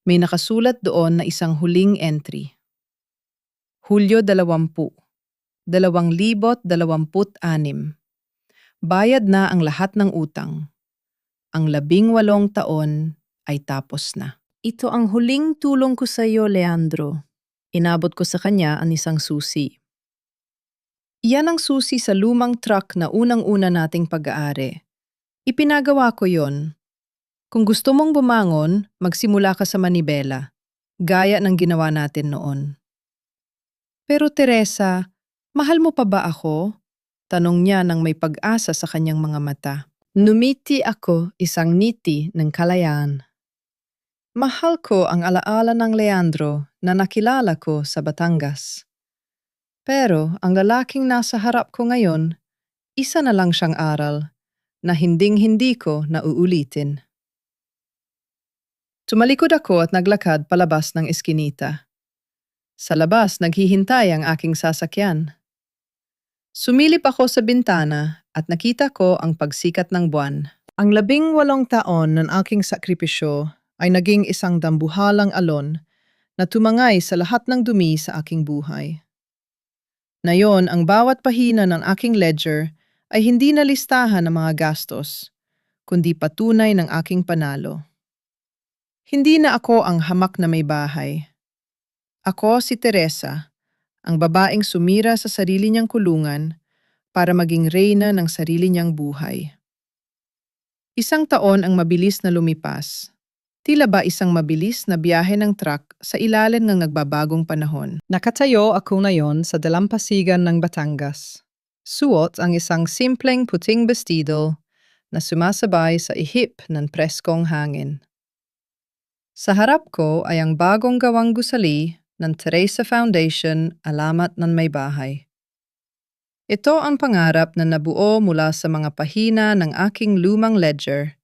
May nakasulat doon na isang huling entry. Hulyo 20, 2026. Bayad na ang lahat ng utang. Ang 18 taon ay tapos na. Ito ang huling tulong ko sa iyo, Leandro. Inabot ko sa kanya ang isang susi. Iyan ang susi sa lumang truck na unang-una nating pag-aari. Ipinagawa ko yon. Kung gusto mong bumangon, magsimula ka sa manibela, gaya ng ginawa natin noon. Pero Teresa, mahal mo pa ba ako? Tanong niya nang may pag-asa sa kanyang mga mata. Numiti ako, isang ngiti ng kalayaan. Mahal ko ang alaala ng Leandro na nakilala ko sa Batangas. Pero ang lalaking nasa harap ko ngayon, isa na lang siyang aral na hinding-hindi ko nauulitin. Tumalikod ako at naglakad palabas ng eskinita. Sa labas naghihintay ang aking sasakyan. Sumilip ako sa bintana at nakita ko ang pagsikat ng buwan. Ang 18 taon ng aking sakripisyo ay naging isang dambuhalang alon na tumangay sa lahat ng dumi sa aking buhay. Ngayon, ang bawat pahina ng aking ledger ay hindi na listahan ng mga gastos, kundi patunay ng aking panalo. Hindi na ako ang hamak na may bahay. Ako si Teresa, ang babaeng sumira sa sarili niyang kulungan para maging reyna ng sarili niyang buhay. Isang taon ang mabilis na lumipas. Tila ba isang mabilis na biyahe ng truck sa ilalim ng nagbabagong panahon. Nakatayo ako ngayon sa dalampasigan ng Batangas. Suot ang isang simpleng puting bestido na sumasabay sa ihip ng preskong hangin. Sa harap ko ay ang bagong gawang gusali ng Teresa Foundation, Alamat ng May Bahay. Ito ang pangarap na nabuo mula sa mga pahina ng aking lumang ledger.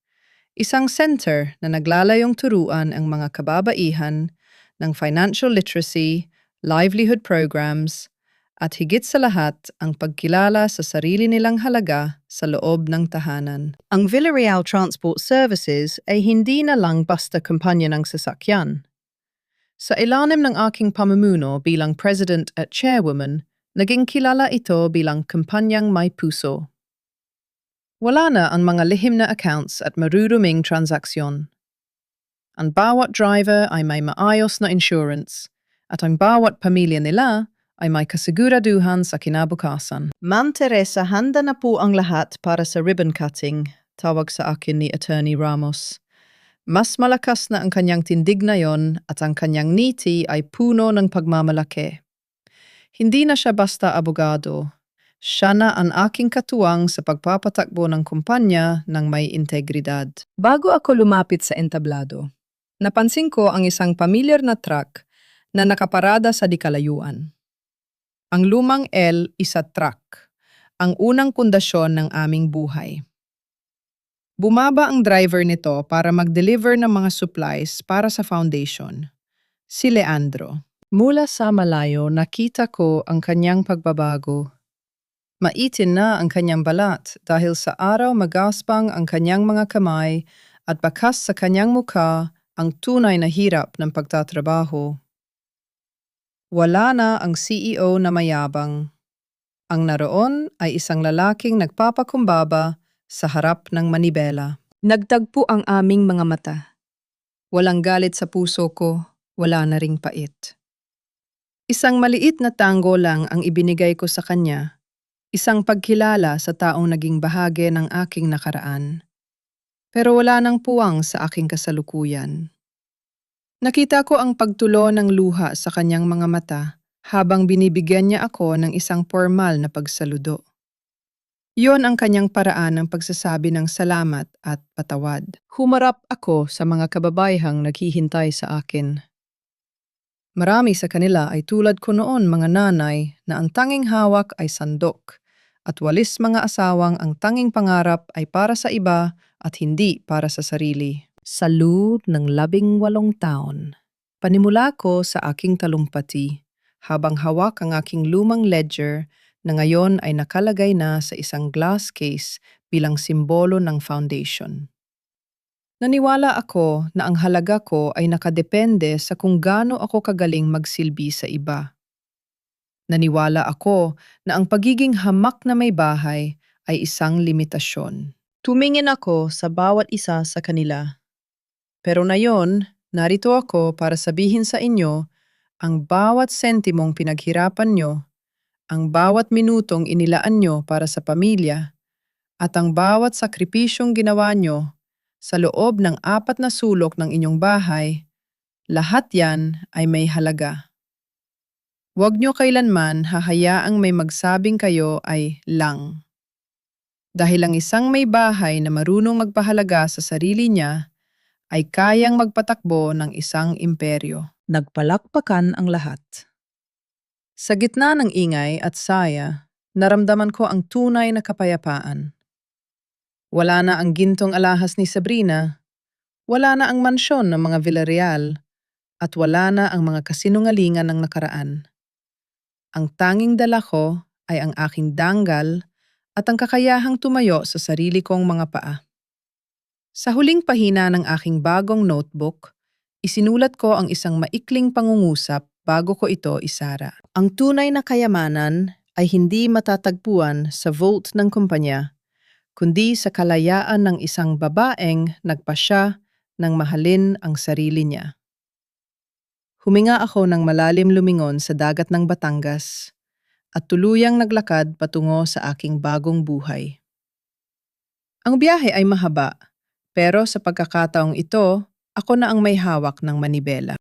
Isang center na naglalayong turuan ang mga kababaihan ng financial literacy, livelihood programs, at higit sa lahat ang pagkilala sa sarili nilang halaga sa loob ng tahanan. Ang Villarreal Transport Services ay hindi na lang basta kumpanya ng sasakyan. Sa ilalim ng aking pamumuno bilang president at chairwoman, naging kilala ito bilang kumpanyang may puso. Wala na ang mga lihim na accounts at maruruming transaksyon. Ang bawat driver ay may maayos na insurance at ang bawat pamilya nila ay may kasiguraduhan sa kinabukasan. Ma'am Teresa, handa na po ang lahat para sa ribbon cutting, tawag sa akin ni Attorney Ramos. Mas malakas na ang kanyang tindig na yon at ang kanyang ngiti ay puno ng pagmamalaki. Hindi na siya basta abogado. Siya na ang aking katuwang sa pagpapatakbo ng kumpanya ng may integridad. Bago ako lumapit sa entablado, napansin ko ang isang pamilyar na truck na nakaparada sa dikalayuan. Ang lumang L isa truck, ang unang pundasyon ng aming buhay. Bumaba ang driver nito para mag-deliver ng mga supplies para sa foundation. Si Leandro. Mula sa malayo, nakita ko ang kanyang pagbabago. Maitin na ang kanyang balat dahil sa araw magaspang ang kanyang mga kamay at bakas sa kanyang mukha ang tunay na hirap ng pagtatrabaho. Wala na ang CEO na mayabang. Ang naroon ay isang lalaking nagpapakumbaba sa harap ng manibela. Nagtagpo ang aming mga mata. Walang galit sa puso ko, wala na ring pait. Isang maliit na tango lang ang ibinigay ko sa kanya, isang pagkilala sa taong naging bahagi ng aking nakaraan. Pero wala nang puwang sa aking kasalukuyan. Nakita ko ang pagtulo ng luha sa kanyang mga mata habang binibigyan niya ako ng isang formal na pagsaludo. Iyon ang kanyang paraan ng pagsasabi ng salamat at patawad. Humarap ako sa mga kababayhang naghihintay sa akin. Marami sa kanila ay tulad ko noon, mga nanay na ang tanging hawak ay sandok at walis mga asawang ang tanging pangarap ay para sa iba at hindi para sa sarili. Sa loob ng 18 taon, panimula ko sa aking talumpati habang hawak ang aking lumang ledger na ngayon ay nakalagay na sa isang glass case bilang simbolo ng foundation. Naniwala ako na ang halaga ko ay nakadepende sa kung gaano ako kagaling magsilbi sa iba. Naniwala ako na ang pagiging hamak na may bahay ay isang limitasyon. Tumingin ako sa bawat isa sa kanila. Pero ngayon, narito ako para sabihin sa inyo ang bawat sentimong pinaghirapan nyo, ang bawat minutong inilaan nyo para sa pamilya, at ang bawat sakripisyong ginawa nyo sa loob ng 4 na sulok ng inyong bahay, lahat yan ay may halaga. Huwag nyo kailanman hahayaang may magsabing kayo ay lang. Dahil ang isang may bahay na marunong magpahalaga sa sarili niya ay kayang magpatakbo ng isang imperyo. Nagpalakpakan ang lahat. Sa gitna ng ingay at saya, naramdaman ko ang tunay na kapayapaan. Wala na ang gintong alahas ni Sabrina, wala na ang mansyon ng mga Villarreal, at wala na ang mga kasinungalingan ng nakaraan. Ang tanging dala ko ay ang aking danggal at ang kakayahang tumayo sa sarili kong mga paa. Sa huling pahina ng aking bagong notebook, isinulat ko ang isang maikling pangungusap bago ko ito isara. Ang tunay na kayamanan ay hindi matatagpuan sa vault ng kumpanya, kundi sa kalayaan ng isang babaeng nagpasya ng mahalin ang sarili niya. Huminga ako ng malalim lumingon sa dagat ng Batangas at tuluyang naglakad patungo sa aking bagong buhay. Ang biyahe ay mahaba, pero sa pagkakataong ito, ako na ang may hawak ng manibela.